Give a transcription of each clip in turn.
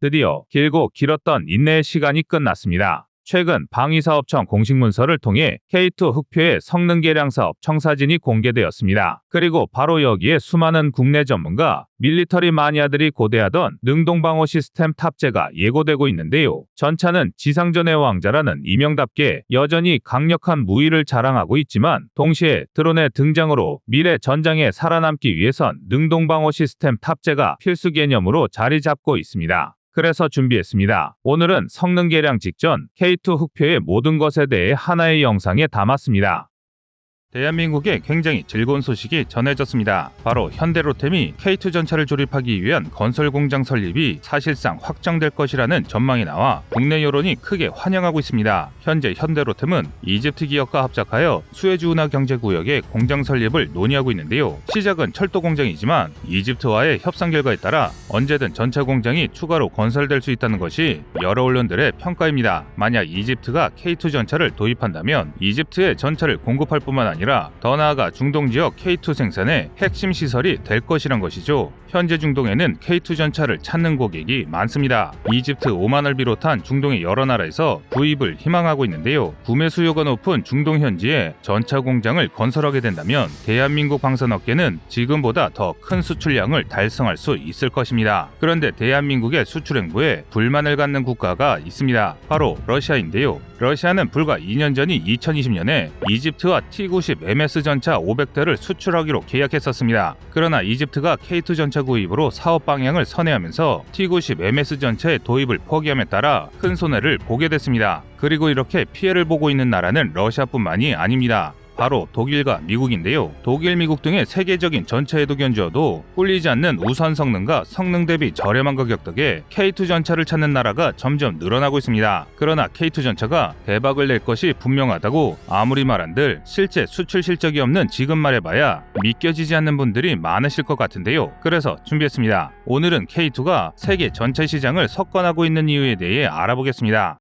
드디어 길고 길었던 인내의 시간이 끝났습니다. 최근 방위사업청 공식 문서를 통해 K2 흑표의 성능 개량 사업 청사진이 공개되었습니다. 그리고 바로 여기에 수많은 국내 전문가, 밀리터리 마니아들이 고대하던 능동방어 시스템 탑재가 예고되고 있는데요. 전차는 지상전의 왕자라는 이명답게 여전히 강력한 무기를 자랑하고 있지만 동시에 드론의 등장으로 미래 전장에 살아남기 위해선 능동방어 시스템 탑재가 필수 개념으로 자리 잡고 있습니다. 그래서 준비했습니다. 오늘은 성능 개량 직전 K2 흑표의 모든 것에 대해 하나의 영상에 담았습니다. 대한민국에 굉장히 즐거운 소식이 전해졌습니다. 바로 현대로템이 K2 전차를 조립하기 위한 건설 공장 설립이 사실상 확정될 것이라는 전망이 나와 국내 여론이 크게 환영하고 있습니다. 현재 현대로템은 이집트 기업과 합작하여 수에즈 운하 경제구역에 공장 설립을 논의하고 있는데요. 시작은 철도 공장이지만 이집트와의 협상 결과에 따라 언제든 전차 공장이 추가로 건설될 수 있다는 것이 여러 언론들의 평가입니다. 만약 이집트가 K2 전차를 도입한다면 이집트에 전차를 공급할 뿐만 아니라 더 나아가 중동 지역 K2 생산의 핵심 시설이 될 것이란 것이죠. 현재 중동에는 K2 전차를 찾는 고객이 많습니다. 이집트, 오만을 비롯한 중동의 여러 나라에서 구입을 희망하고 있는데요. 구매 수요가 높은 중동 현지에 전차 공장을 건설하게 된다면 대한민국 방산업계는 지금보다 더 큰 수출량을 달성할 수 있을 것입니다. 그런데 대한민국의 수출 행보에 불만을 갖는 국가가 있습니다. 바로 러시아인데요. 러시아는 불과 2년 전인 2020년에 이집트와 T-90MS 전차 500대를 수출하기로 계약했었습니다. 그러나 이집트가 K2 전차 구입으로 사업 방향을 선회하면서 T-90MS 전차의 도입을 포기함에 따라 큰 손해를 보게 됐습니다. 그리고 이렇게 피해를 보고 있는 나라는 러시아뿐만이 아닙니다. 바로 독일과 미국인데요. 독일, 미국 등의 세계적인 전차에도 견주어도 꿀리지 않는 우수한 성능과 성능 대비 저렴한 가격 덕에 K2 전차를 찾는 나라가 점점 늘어나고 있습니다. 그러나 K2 전차가 대박을 낼 것이 분명하다고 아무리 말한들 실제 수출 실적이 없는 지금 말해봐야 믿겨지지 않는 분들이 많으실 것 같은데요. 그래서 준비했습니다. 오늘은 K2가 세계 전차 시장을 석권하고 있는 이유에 대해 알아보겠습니다.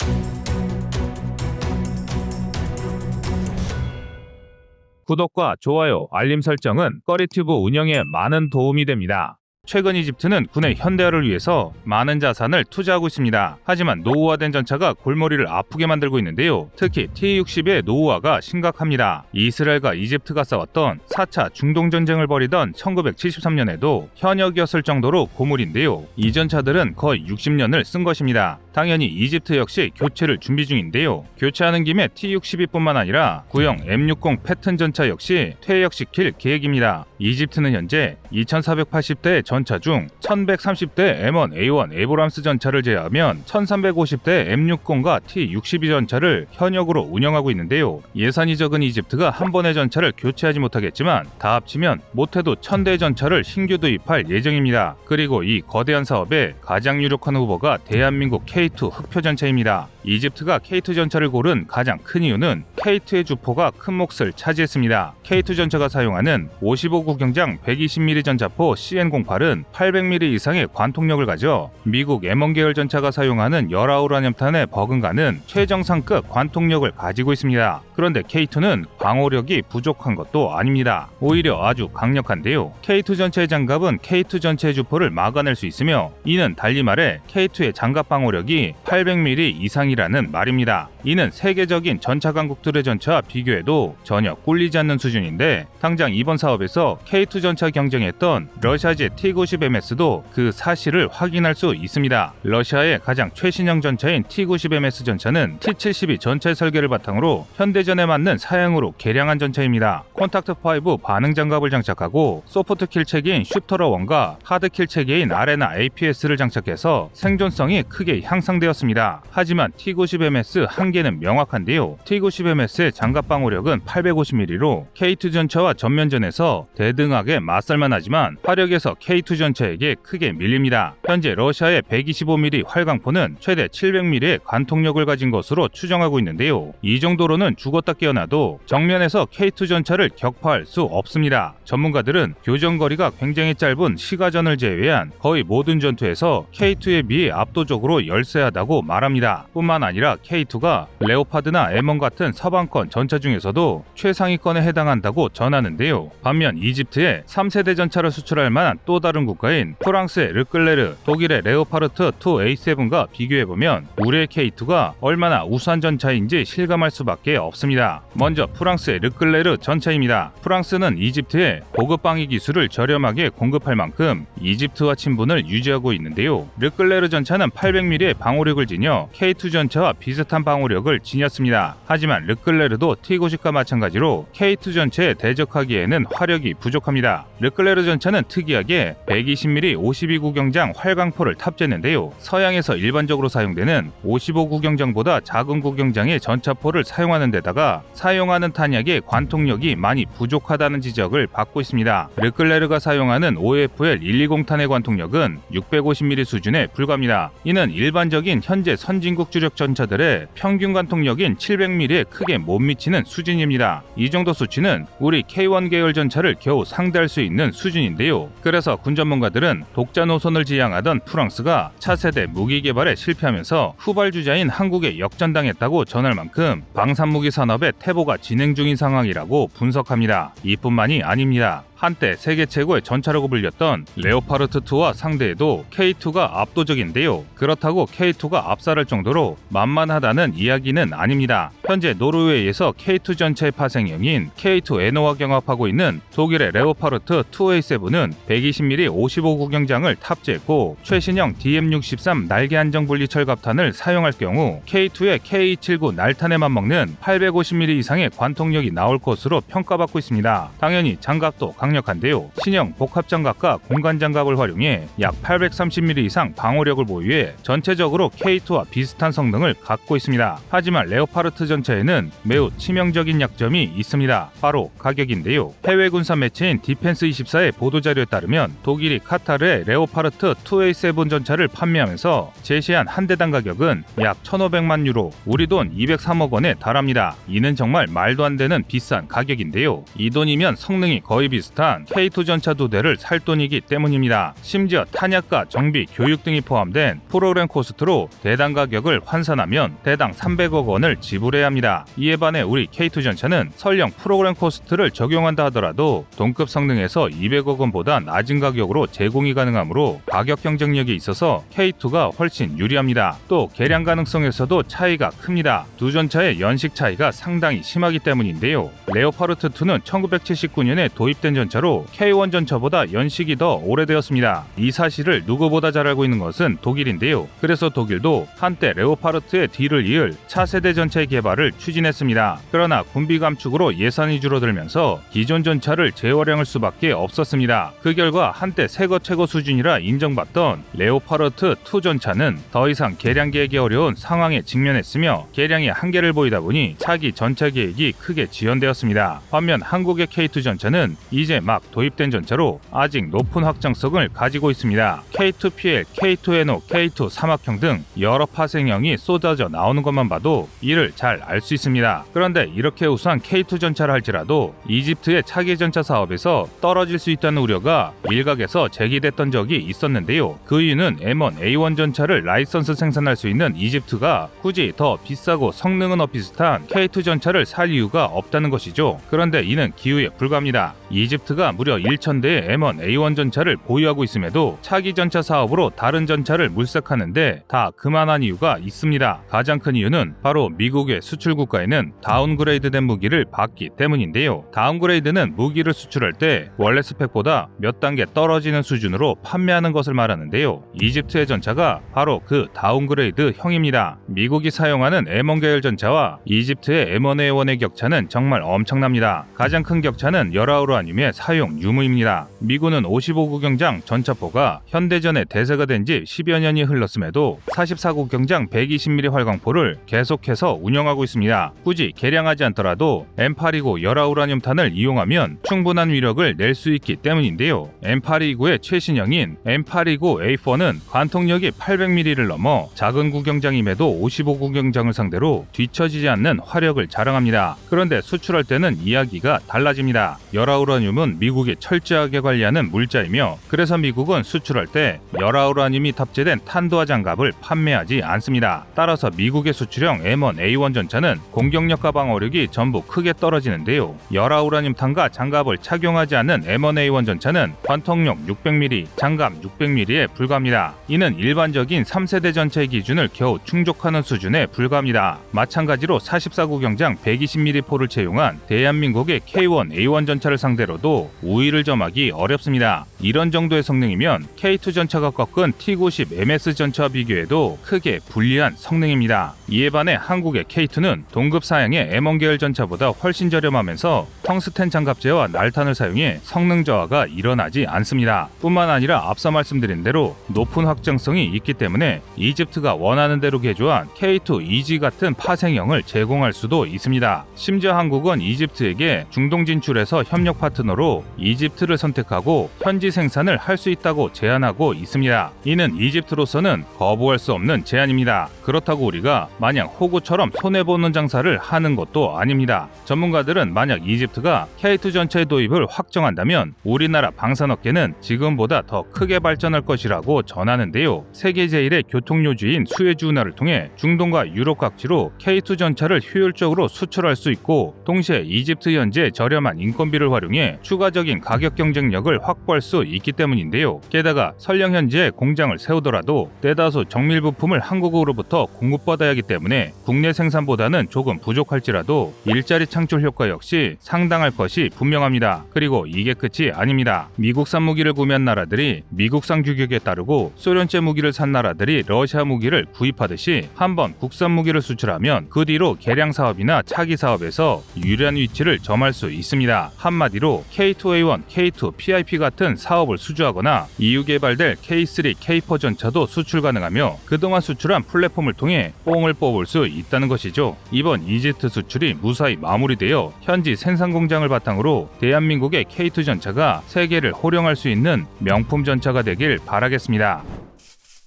구독과 좋아요, 알림 설정은 꺼리튜브 운영에 많은 도움이 됩니다. 최근 이집트는 군의 현대화를 위해서 많은 자산을 투자하고 있습니다. 하지만 노후화된 전차가 골머리를 아프게 만들고 있는데요. 특히 T-60의 노후화가 심각합니다. 이스라엘과 이집트가 싸웠던 4차 중동전쟁을 벌이던 1973년에도 현역이었을 정도로 고물인데요. 이 전차들은 거의 60년을 쓴 것입니다. 당연히 이집트 역시 교체를 준비 중인데요. 교체하는 김에 T-62뿐만 아니라 구형 M60 패튼 전차 역시 퇴역시킬 계획입니다. 이집트는 현재 2480대의 전차 중 1130대 M1A1 에이브람스 전차를 제외하면 1350대 M60과 T-62 전차를 현역으로 운영하고 있는데요. 예산이 적은 이집트가 한 번의 전차를 교체하지 못하겠지만 다 합치면 못해도 1000대 전차를 신규 도입할 예정입니다. 그리고 이 거대한 사업에 가장 유력한 후보가 대한민국 K2 흑표 전차입니다. 이집트가 K2 전차를 고른 가장 큰 이유는 K2의 주포가 큰 몫을 차지했습니다. K2 전차가 사용하는 55구경장 120mm 전차포 CN08은 800mm 이상의 관통력을 가져 미국 M1 계열 전차가 사용하는 열아우라늄탄의 버금가는 최정상급 관통력을 가지고 있습니다. 그런데 K2는 방호력이 부족한 것도 아닙니다. 오히려 아주 강력한데요. K2 전차의 장갑은 K2 전차의 주포를 막아낼 수 있으며 이는 달리 말해 K2의 장갑 방호력이 800mm 이상이라는 말입니다. 이는 세계적인 전차 강국들의 전차와 비교해도 전혀 꿀리지 않는 수준인데 당장 이번 사업에서 K2 전차 경쟁했던 러시아제 T-90MS도 그 사실을 확인할 수 있습니다. 러시아의 가장 최신형 전차인 T-90MS 전차는 T-72 전차의 설계를 바탕으로 현대전에 맞는 사양으로 개량한 전차입니다. 콘탁트5 반응 장갑을 장착하고 소프트 킬 체계인 슈터러1과 하드 킬 체계인 아레나 APS를 장착해서 생존성이 크게 향상되었습니다. 하지만 T-90MS 한계는 명확한데요. T-90MS의 장갑 방호력은 850mm로 K2 전차와 전면전에서 대등하게 맞설만 하지만 화력에서 K2 전차에게 크게 밀립니다. 현재 러시아의 125mm 활강포는 최대 700mm의 관통력을 가진 것으로 추정하고 있는데요. 이 정도로는 죽었다 깨어나도 정면에서 K2 전차를 격파할 수 없습니다. 전문가들은 교전거리가 굉장히 짧은 시가전을 제외한 거의 모든 전투에서 K2에 비해 압도적으로 열세하다고 말합니다. 뿐만 아니라 K2가 레오파드나 M1 같은 서방권 전차 중에서도 최상위권에 해당한다고 전하는데요. 반면 이 이집트에 3세대 전차를 수출할 만한 또 다른 국가인 프랑스의 르클레르, 독일의 레오파르트 2A7과 비교해보면 우리의 K2가 얼마나 우수한 전차인지 실감할 수밖에 없습니다. 먼저 프랑스의 르클레르 전차입니다. 프랑스는 이집트에 고급 방위 기술을 저렴하게 공급할 만큼 이집트와 친분을 유지하고 있는데요. 르클레르 전차는 800mm의 방호력을 지녀 K2 전차와 비슷한 방호력을 지녔습니다. 하지만 르클레르도 T90과 마찬가지로 K2 전차에 대적하기에는 화력이 부족합니다. 르클레르 전차는 특이하게 120mm 52구경장 활강포를 탑재했는데요. 서양에서 일반적으로 사용되는 55구경장보다 작은 구경장의 전차포를 사용하는 데다가 사용하는 탄약의 관통력이 많이 부족하다는 지적을 받고 있습니다. 르클레르가 사용하는 OFL 120탄의 관통력은 650mm 수준에 불과합니다. 이는 일반적인 현재 선진국 주력 전차들의 평균 관통력인 700mm에 크게 못 미치는 수준입니다. 이 정도 수치는 우리 K1 계열 전차를 겨우 상대할 수 있는 수준인데요. 그래서 군 전문가들은 독자 노선을 지향하던 프랑스가 차세대 무기 개발에 실패하면서 후발주자인 한국에 역전당했다고 전할 만큼 방산무기 산업의 퇴보가 진행 중인 상황이라고 분석합니다. 이뿐만이 아닙니다. 한때 세계 최고의 전차라고 불렸던 레오파르트2와 상대해도 K2가 압도적인데요. 그렇다고 K2가 압살할 정도로 만만하다는 이야기는 아닙니다. 현재 노르웨이에서 K2 전차의 파생형인 K2NO와 경합하고 있는 독일의 레오파르트 2A7은 120mm 55구경장을 탑재했고 최신형 DM63 날개 안정 분리 철갑탄을 사용할 경우 K2의 K279 날탄에 맞먹는 850mm 이상의 관통력이 나올 것으로 평가받고 있습니다. 당연히 장갑도 강력한데요. 신형 복합장갑과 공간장갑을 활용해 약 830mm 이상 방호력을 보유해 전체적으로 K2와 비슷한 성능을 갖고 있습니다. 하지만 레오파르트 전차에는 매우 치명적인 약점이 있습니다. 바로 가격인데요. 해외 군사 매체인 디펜스24의 보도자료에 따르면 독일이 카타르의 레오파르트 2A7 전차를 판매하면서 제시한 한 대당 가격은 약 1,500만 유로, 우리 돈 203억 원에 달합니다. 이는 정말 말도 안 되는 비싼 가격인데요. 이 돈이면 성능이 거의 비슷한 K2 전차 2대를 살 돈이기 때문입니다. 심지어 탄약과 정비, 교육 등이 포함된 프로그램 코스트로 대당 가격을 환산하면 대당 300억 원을 지불해야 합니다. 이에 반해 우리 K2 전차는 설령 프로그램 코스트를 적용한다 하더라도 동급 성능에서 200억 원보다 낮은 가격으로 제공이 가능하므로 가격 경쟁력이 있어서 K2가 훨씬 유리합니다. 또 개량 가능성에서도 차이가 큽니다. 두 전차의 연식 차이가 상당히 심하기 때문인데요. 레오파르트2는 1979년에 도입된 전차로 K1 전차보다 연식이 더 오래되었습니다. 이 사실을 누구보다 잘 알고 있는 것은 독일인데요. 그래서 독일도 한때 레오파르트의 뒤를 이을 차세대 전차의 개발을 추진했습니다. 그러나 군비 감축으로 예산이 줄어들면서 기존 전차를 재활용할 수밖에 없었습니다. 그 결과 한때 세계 최고 수준이라 인정받던 레오파르트 2 전차는 더 이상 개량 계획이 어려운 상황에 직면했으며 개량의 한계를 보이다 보니 차기 전차 계획이 크게 지연되었습니다. 반면 한국의 K2 전차는 이제 막 도입된 전차로 아직 높은 확장성을 가지고 있습니다. K2PL, K2NO, K2 사막형 등 여러 파생형이 쏟아져 나오는 것만 봐도 이를 잘 알 수 있습니다. 그런데 이렇게 우수한 K2 전차를 할지라도 이집트의 차기 전차 사업에서 떨어질 수 있다는 우려가 일각에서 제기됐던 적이 있었는데요. 그 이유는 M1A1 전차를 라이선스 생산할 수 있는 이집트가 굳이 더 비싸고 성능은 비슷한 K2 전차를 살 이유가 없다는 것이죠. 그런데 이는 기우에 불과합니다. 이집트가 무려 1,000대의 M1A1 전차를 보유하고 있음에도 차기 전차 사업으로 다른 전차를 물색하는데 다 그만한 이유가 있습니다. 가장 큰 이유는 바로 미국의 수출 국가에는 다운그레이드된 무기를 받기 때문인데요. 다운그레이드는 무기를 수출할 때 원래 스펙보다 몇 단계 떨어지는 수준으로 판매하는 것을 말하는데요. 이집트의 전차가 바로 그 다운그레이드형입니다. 미국이 사용하는 M1 계열 전차와 이집트의 M1A1의 격차는 정말 엄청납니다. 가장 큰 격차는 열아우라늄의 사용 유무입니다. 미군은 55구경장 전차포가 현대전에 대세가 된 지 10여 년이 흘렀음에도 44구경장 120mm 활강포를 계속해서 운영하고 있습니다. 굳이 개량하지 않더라도 M829 열아우라늄탄을 이용하면 충분한 위력을 낼 수 있기 때문인데요. M829의 최신형인 M829A4는 관통력이 800mm를 넘어 작은 구경장임에도 55구경장을 상대로 뒤처지지 않는 화력을 자랑합니다. 그런데 수출할 때는 이야기가 달라집니다. 열아우라늄은 우라늄은 미국이 철저하게 관리하는 물자이며 그래서 미국은 수출할 때 열아우라늄이 탑재된 탄도화 장갑을 판매하지 않습니다. 따라서 미국의 수출형 M1A1 전차는 공격력과 방어력이 전부 크게 떨어지는데요. 열아우라늄 탄과 장갑을 착용하지 않는 M1A1 전차는 관통력 600mm, 장갑 600mm에 불과합니다. 이는 일반적인 3세대 전차의 기준을 겨우 충족하는 수준에 불과합니다. 마찬가지로 44구 경장 120mm 포를 채용한 대한민국의 K1A1 전차를 상대로도 우위를 점하기 어렵습니다. 이런 정도의 성능이면 K2 전차가 꺾은 T90 MS 전차와 비교해도 크게 불리한 성능입니다. 이에 반해 한국의 K2는 동급 사양의 M1 계열 전차보다 훨씬 저렴하면서 텅스텐 장갑재와 날탄을 사용해 성능 저하가 일어나지 않습니다. 뿐만 아니라 앞서 말씀드린 대로 높은 확장성이 있기 때문에 이집트가 원하는 대로 개조한 K2 EG 같은 파생형을 제공할 수도 있습니다. 심지어 한국은 이집트에게 중동 진출에서 협력 파트너로 이집트를 선택하고 현지 생산을 할 수 있다고 제안하고 있습니다. 이는 이집트로서는 거부할 수 없는 제안입니다. 그렇다고 우리가 마냥 호구처럼 손해보는 장사를 하는 것도 아닙니다. 전문가들은 만약 이집트가 K2 전차의 도입을 확정한다면 우리나라 방산업계는 지금보다 더 크게 발전할 것이라고 전하는데요. 세계 제1의 교통요지인 수에즈 운하를 통해 중동과 유럽 각지로 K2 전차를 효율적으로 수출할 수 있고 동시에 이집트 현지의 저렴한 인건비를 활용해 추가적인 가격 경쟁력을 확보할 수 있기 때문인데요. 게다가 설령 현지에 공장을 세우더라도 대다수 정밀 부품을 한국으로부터 공급받아야 하기 때문에 국내 생산보다는 조금 부족할지라도 일자리 창출 효과 역시 상당할 것이 분명합니다. 그리고 이게 끝이 아닙니다. 미국산 무기를 구매한 나라들이 미국산 규격에 따르고 소련제 무기를 산 나라들이 러시아 무기를 구입하듯이 한번 국산 무기를 수출하면 그 뒤로 개량 사업이나 차기 사업에서 유리한 위치를 점할 수 있습니다. 한마디로 K2A1, K2 PIP 같은 사업을 수주하거나 EU 개발될 K3, K4 전차도 수출 가능하며 그동안 수출한 플랫폼을 통해 뽕을 뽑을 수 있다는 것이죠. 이번 이집트 수출이 무사히 마무리되어 현지 생산 공장을 바탕으로 대한민국의 K2 전차가 세계를 호령할 수 있는 명품 전차가 되길 바라겠습니다.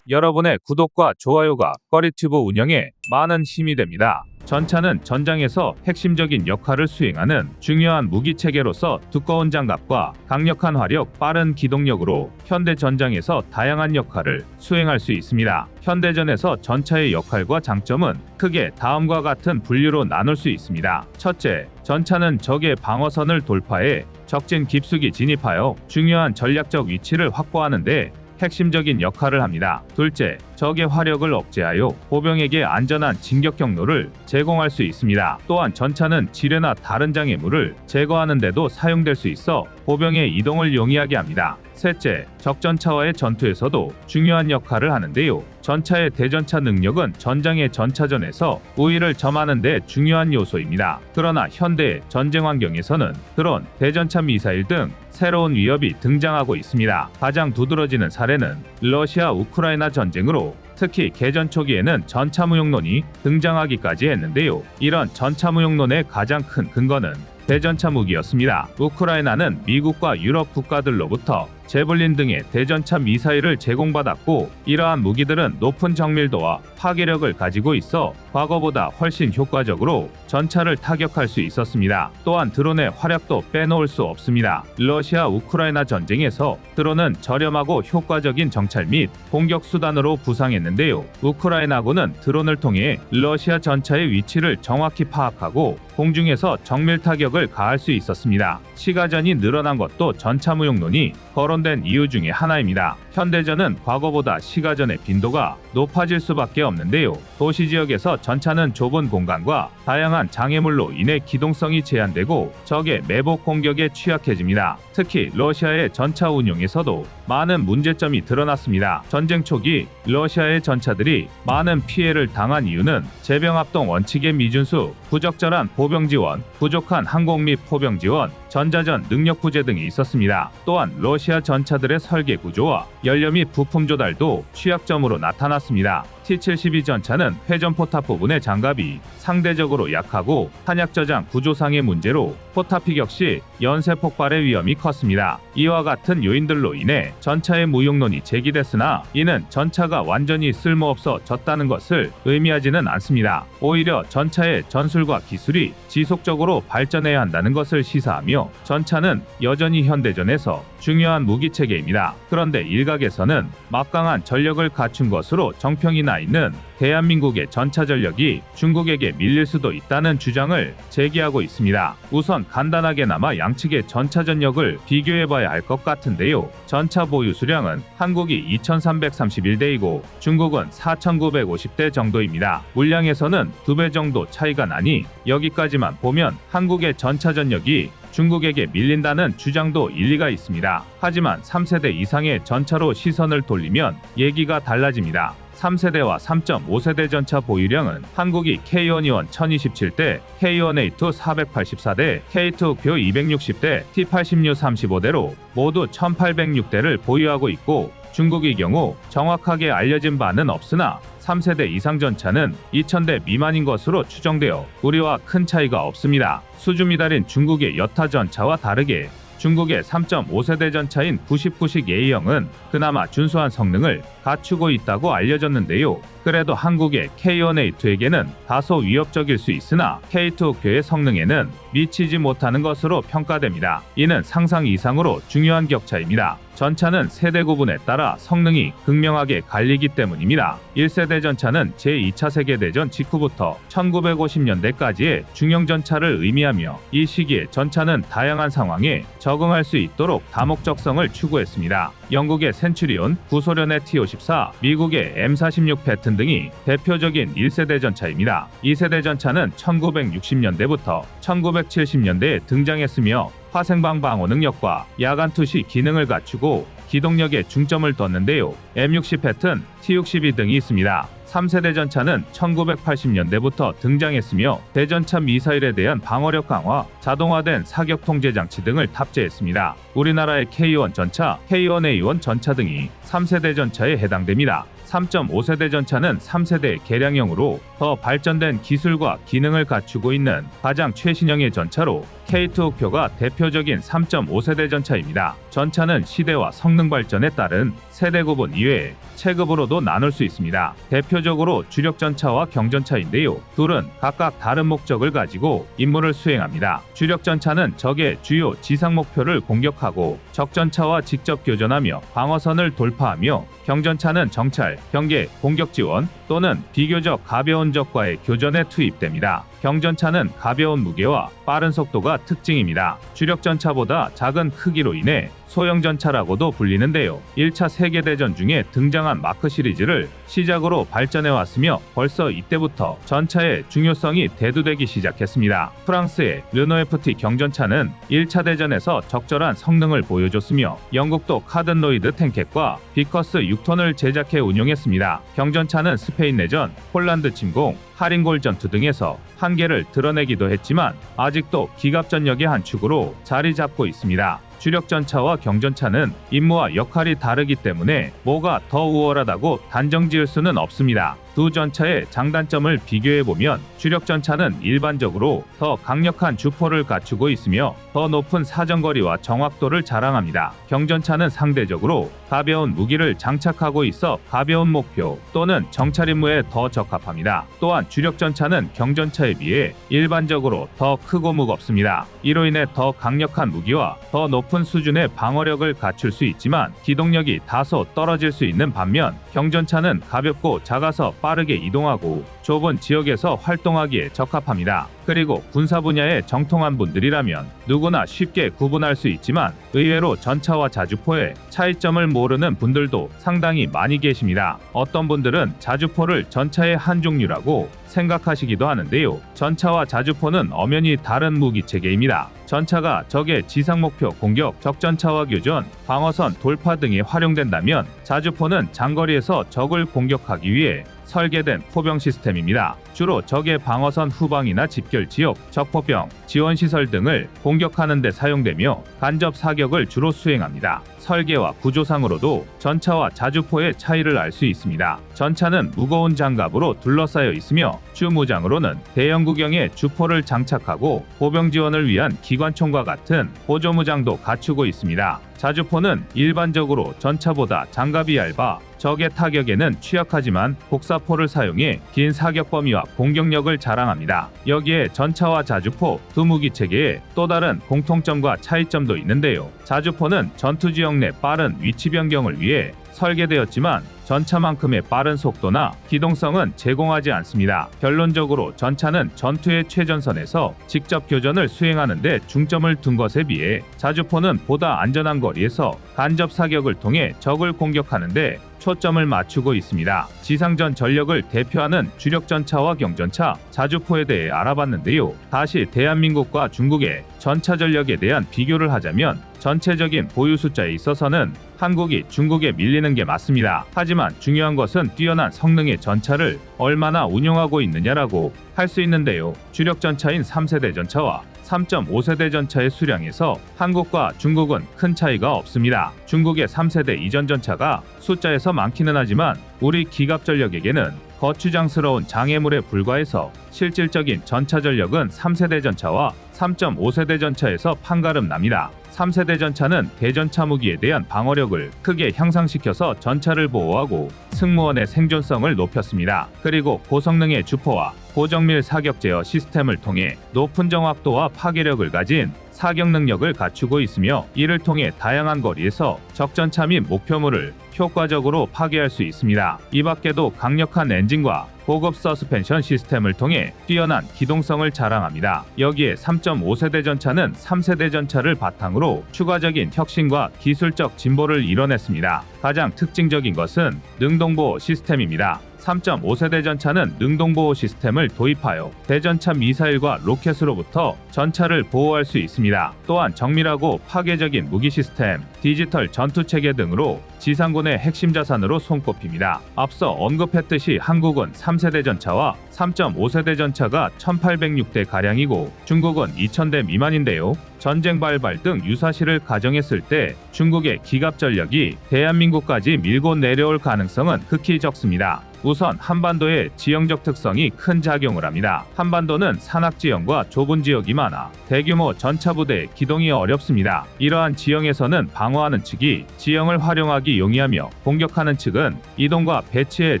여러분의 구독과 좋아요가 꺼리튜브 운영에 많은 힘이 됩니다. 전차는 전장에서 핵심적인 역할을 수행하는 중요한 무기체계로서 두꺼운 장갑과 강력한 화력, 빠른 기동력으로 현대 전장에서 다양한 역할을 수행할 수 있습니다. 현대전에서 전차의 역할과 장점은 크게 다음과 같은 분류로 나눌 수 있습니다. 첫째, 전차는 적의 방어선을 돌파해 적진 깊숙이 진입하여 중요한 전략적 위치를 확보하는데 핵심적인 역할을 합니다. 둘째, 적의 화력을 억제하여 보병에게 안전한 진격 경로를 제공할 수 있습니다. 또한 전차는 지뢰나 다른 장애물을 제거하는 데도 사용될 수 있어 보병의 이동을 용이하게 합니다. 셋째, 적전차와의 전투에서도 중요한 역할을 하는데요. 전차의 대전차 능력은 전장의 전차전에서 우위를 점하는 데 중요한 요소입니다. 그러나 현대의 전쟁 환경에서는 드론, 대전차 미사일 등 새로운 위협이 등장하고 있습니다. 가장 두드러지는 사례는 러시아 우크라이나 전쟁으로 특히 개전 초기에는 전차무용론이 등장하기까지 했는데요. 이런 전차무용론의 가장 큰 근거는 대전차 무기였습니다. 우크라이나는 미국과 유럽 국가들로부터 제블린 등의 대전차 미사일을 제공받았고 이러한 무기들은 높은 정밀도와 파괴력을 가지고 있어 과거보다 훨씬 효과적으로 전차를 타격할 수 있었습니다. 또한 드론의 활약도 빼놓을 수 없습니다. 러시아 우크라이나 전쟁에서 드론은 저렴하고 효과적인 정찰 및 공격 수단으로 부상했는데요. 우크라이나군은 드론을 통해 러시아 전차의 위치를 정확히 파악하고 공중에서 정밀 타격을 가할 수 있었습니다. 시가전이 늘어난 것도 전차무용론이 거론된 이유 중에 하나입니다. 현대전은 과거보다 시가전의 빈도가 높아질 수밖에 없는데요. 도시 지역에서 전차는 좁은 공간과 다양한 장애물로 인해 기동성이 제한되고 적의 매복 공격에 취약해집니다. 특히 러시아의 전차 운용에서도 많은 문제점이 드러났습니다. 전쟁 초기 러시아의 전차들이 많은 피해를 당한 이유는 제병합동 원칙의 미준수, 부적절한 보병 지원, 부족한 항공 및 포병 지원, 전자전 능력 부재 등이 있었습니다. 또한 러시아 전차들의 설계 구조와 연료 및 부품 조달도 취약점으로 나타났습니다. T-72 전차는 회전포탑 부분의 장갑이 상대적으로 약하고 탄약 저장 구조상의 문제로 포탑 피격 시 연쇄 폭발의 위험이 컸습니다. 이와 같은 요인들로 인해 전차의 무용론이 제기됐으나 이는 전차가 완전히 쓸모없어졌다는 것을 의미하지는 않습니다. 오히려 전차의 전술과 기술이 지속적으로 발전해야 한다는 것을 시사하며 있으며 전차는 여전히 현대전에서 중요한 무기체계입니다. 그런데 일각에서는 막강한 전력을 갖춘 것으로 정평이 나 있는 대한민국의 전차 전력이 중국에게 밀릴 수도 있다는 주장을 제기하고 있습니다. 우선 간단하게나마 양측의 전차 전력을 비교해봐야 할 것 같은데요. 전차 보유 수량은 한국이 2331대이고 중국은 4950대 정도입니다. 물량에서는 2배 정도 차이가 나니 여기까지만 보면 한국의 전차 전력이 중국에게 밀린다는 주장도 일리가 있습니다. 하지만 3세대 이상의 전차로 시선을 돌리면 얘기가 달라집니다. 3세대와 3.5세대 전차 보유량은 한국이 K1E1 1027대, K1A2 484대, K2표 260대, T86 35대로 모두 1806대를 보유하고 있고 중국의 경우 정확하게 알려진 바는 없으나 3세대 이상 전차는 2000대 미만인 것으로 추정되어 우리와 큰 차이가 없습니다. 수주미달인 중국의 여타 전차와 다르게 중국의 3.5세대 전차인 99식 A형은 그나마 준수한 성능을 갖추고 있다고 알려졌는데요. 그래도 한국의 K1A2에게는 다소 위협적일 수 있으나 K2교의 성능에는 미치지 못하는 것으로 평가됩니다. 이는 상상 이상으로 중요한 격차입니다. 전차는 세대 구분에 따라 성능이 극명하게 갈리기 때문입니다. 1세대 전차는 제2차 세계대전 직후부터 1950년대까지의 중형 전차를 의미하며 이 시기에 전차는 다양한 상황에 적응할 수 있도록 다목적성을 추구했습니다. 영국의 센츄리온, 구소련의 T-54, 미국의 M46 패튼 등이 대표적인 1세대 전차입니다. 2세대 전차는 1960년대부터 1970년대에 등장했으며 화생방 방어 능력과 야간 투시 기능을 갖추고 기동력에 중점을 뒀는데요. M60 패튼, T62 등이 있습니다. 3세대 전차는 1980년대부터 등장했으며 대전차 미사일에 대한 방어력 강화, 자동화된 사격 통제 장치 등을 탑재했습니다. 우리나라의 K1 전차, K1A1 전차 등이 3세대 전차에 해당됩니다. 3.5세대 전차는 3세대 개량형으로 더 발전된 기술과 기능을 갖추고 있는 가장 최신형의 전차로 K2표가 대표적인 3.5세대 전차입니다. 전차는 시대와 성능 발전에 따른 세대 구분 이외에 체급으로도 나눌 수 있습니다. 대표적으로 주력 전차와 경전차인데요. 둘은 각각 다른 목적을 가지고 임무를 수행합니다. 주력 전차는 적의 주요 지상 목표를 공격하고 적전차와 직접 교전하며 방어선을 돌파하며 경전차는 정찰, 경계, 공격 지원 또는 비교적 가벼운 적과의 교전에 투입됩니다. 경전차는 가벼운 무게와 빠른 속도가 특징입니다. 주력 전차보다 작은 크기로 인해 소형 전차라고도 불리는데요. 1차 세계대전 중에 등장한 마크 시리즈를 시작으로 발전해왔으며 벌써 이때부터 전차의 중요성이 대두되기 시작했습니다. 프랑스의 르노 FT 경전차는 1차 대전에서 적절한 성능을 보여줬으며 영국도 카든 로이드 탱켓과 비커스 6톤을 제작해 운용했습니다. 경전차는 스페인 내전, 폴란드 침공, 하링골 전투 등에서 한계를 드러내기도 했지만 아직도 기갑전력의 한 축으로 자리 잡고 있습니다. 주력 전차와 경전차는 임무와 역할이 다르기 때문에 뭐가 더 우월하다고 단정지을 수는 없습니다. 두 전차의 장단점을 비교해보면 주력 전차는 일반적으로 더 강력한 주포를 갖추고 있으며 더 높은 사정거리와 정확도를 자랑합니다. 경전차는 상대적으로 가벼운 무기를 장착하고 있어 가벼운 목표 또는 정찰 임무에 더 적합합니다. 또한 주력 전차는 경전차에 비해 일반적으로 더 크고 무겁습니다. 이로 인해 더 강력한 무기와 더 높은 수준의 방어력을 갖출 수 있지만 기동력이 다소 떨어질 수 있는 반면 경전차는 가볍고 작아서 빠르게 이동하고 좁은 지역에서 활동하기에 적합합니다. 그리고 군사 분야에 정통한 분들이라면 누구나 쉽게 구분할 수 있지만 의외로 전차와 자주포의 차이점을 모르는 분들도 상당히 많이 계십니다. 어떤 분들은 자주포를 전차의 한 종류라고 생각하시기도 하는데요. 전차와 자주포는 엄연히 다른 무기체계입니다. 전차가 적의 지상 목표 공격, 적전차와 교전, 방어선 돌파 등에 활용된다면 자주포는 장거리에서 적을 공격하기 위해 설계된 포병 시스템입니다. 주로 적의 방어선 후방이나 집결 지역, 적포병, 지원시설 등을 공격하는 데 사용되며 간접 사격을 주로 수행합니다. 설계와 구조상으로도 전차와 자주포의 차이를 알 수 있습니다. 전차는 무거운 장갑으로 둘러싸여 있으며 주무장으로는 대형 구경에 주포를 장착하고 보병 지원을 위한 기관총과 같은 보조무장도 갖추고 있습니다. 자주포는 일반적으로 전차보다 장갑이 얇아 적의 타격에는 취약하지만 곡사포를 사용해 긴 사격 범위와 공격력을 자랑합니다. 여기에 전차와 자주포 두 무기 체계에 또 다른 공통점과 차이점도 있는데요. 자주포는 전투 지역 내 빠른 위치 변경을 위해 설계되었지만 전차만큼의 빠른 속도나 기동성은 제공하지 않습니다. 결론적으로 전차는 전투의 최전선에서 직접 교전을 수행하는 데 중점을 둔 것에 비해 자주포는 보다 안전한 거리에서 간접 사격을 통해 적을 공격하는 데 초점을 맞추고 있습니다. 지상전 전력을 대표하는 주력 전차와 경전차, 자주포에 대해 알아봤는데요. 다시 대한민국과 중국의 전차 전력에 대한 비교를 하자면 전체적인 보유 숫자에 있어서는 한국이 중국에 밀리는 게 맞습니다. 하지만 중요한 것은 뛰어난 성능의 전차를 얼마나 운용하고 있느냐라고 할 수 있는데요. 주력 전차인 3세대 전차와 3.5세대 전차의 수량에서 한국과 중국은 큰 차이가 없습니다. 중국의 3세대 이전 전차가 숫자에서 많기는 하지만 우리 기갑 전력에게는 거추장스러운 장애물에 불과해서 실질적인 전차 전력은 3세대 전차와 3.5세대 전차에서 판가름 납니다. 3세대 전차는 대전차 무기에 대한 방어력을 크게 향상시켜서 전차를 보호하고 승무원의 생존성을 높였습니다. 그리고 고성능의 주포와 고정밀 사격 제어 시스템을 통해 높은 정확도와 파괴력을 가진 사격 능력을 갖추고 있으며 이를 통해 다양한 거리에서 적전차 및 목표물을 효과적으로 파괴할 수 있습니다. 이 밖에도 강력한 엔진과 고급 서스펜션 시스템을 통해 뛰어난 기동성을 자랑합니다. 여기에 3.5세대 전차는 3세대 전차를 바탕으로 추가적인 혁신과 기술적 진보를 이뤄냈습니다. 가장 특징적인 것은 능동보호 시스템입니다. 3.5세대 전차는 능동보호 시스템을 도입하여 대전차 미사일과 로켓으로부터 전차를 보호할 수 있습니다. 또한 정밀하고 파괴적인 무기 시스템, 디지털 전투체계 등으로 지상군의 핵심 자산으로 손꼽힙니다. 앞서 언급했듯이 한국은 3세대 전차와 3.5세대 전차가 1806대가량이고 중국은 2000대 미만인데요. 전쟁 발발 등 유사시를 가정했을 때 중국의 기갑 전력이 대한민국까지 밀고 내려올 가능성은 극히 적습니다. 우선 한반도의 지형적 특성이 큰 작용을 합니다. 한반도는 산악지형과 좁은 지역이 많아 대규모 전차부대의 기동이 어렵습니다. 이러한 지형에서는 방어하는 측이 지형을 활용하기 용이하며 공격하는 측은 이동과 배치에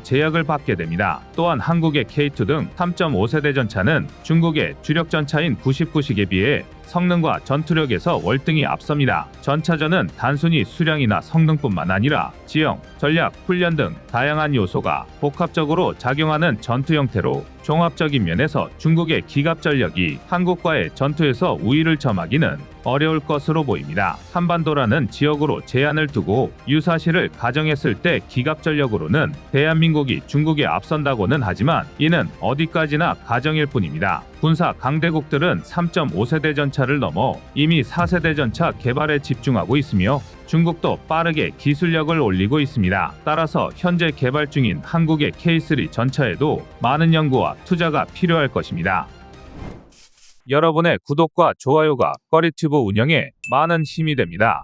제약을 받게 됩니다. 또한 한국의 K2 등 3.5세대 전차는 중국의 주력 전차인 99식에 비해 성능과 전투력에서 월등히 앞섭니다. 전차전은 단순히 수량이나 성능뿐만 아니라 지형, 전략, 훈련 등 다양한 요소가 복합적으로 작용하는 전투 형태로 종합적인 면에서 중국의 기갑 전력이 한국과의 전투에서 우위를 점하기는 어려울 것으로 보입니다. 한반도라는 지역으로 제한을 두고 유사시를 가정했을 때 기갑 전력으로는 대한민국이 중국에 앞선다고는 하지만 이는 어디까지나 가정일 뿐입니다. 군사 강대국들은 3.5세대 전차를 넘어 이미 4세대 전차 개발에 집중하고 있으며 중국도 빠르게 기술력을 올리고 있습니다. 따라서 현재 개발 중인 한국의 K3 전차에도 많은 연구와 투자가 필요할 것입니다. 여러분의 구독과 좋아요가 꺼리튜브 운영에 많은 힘이 됩니다.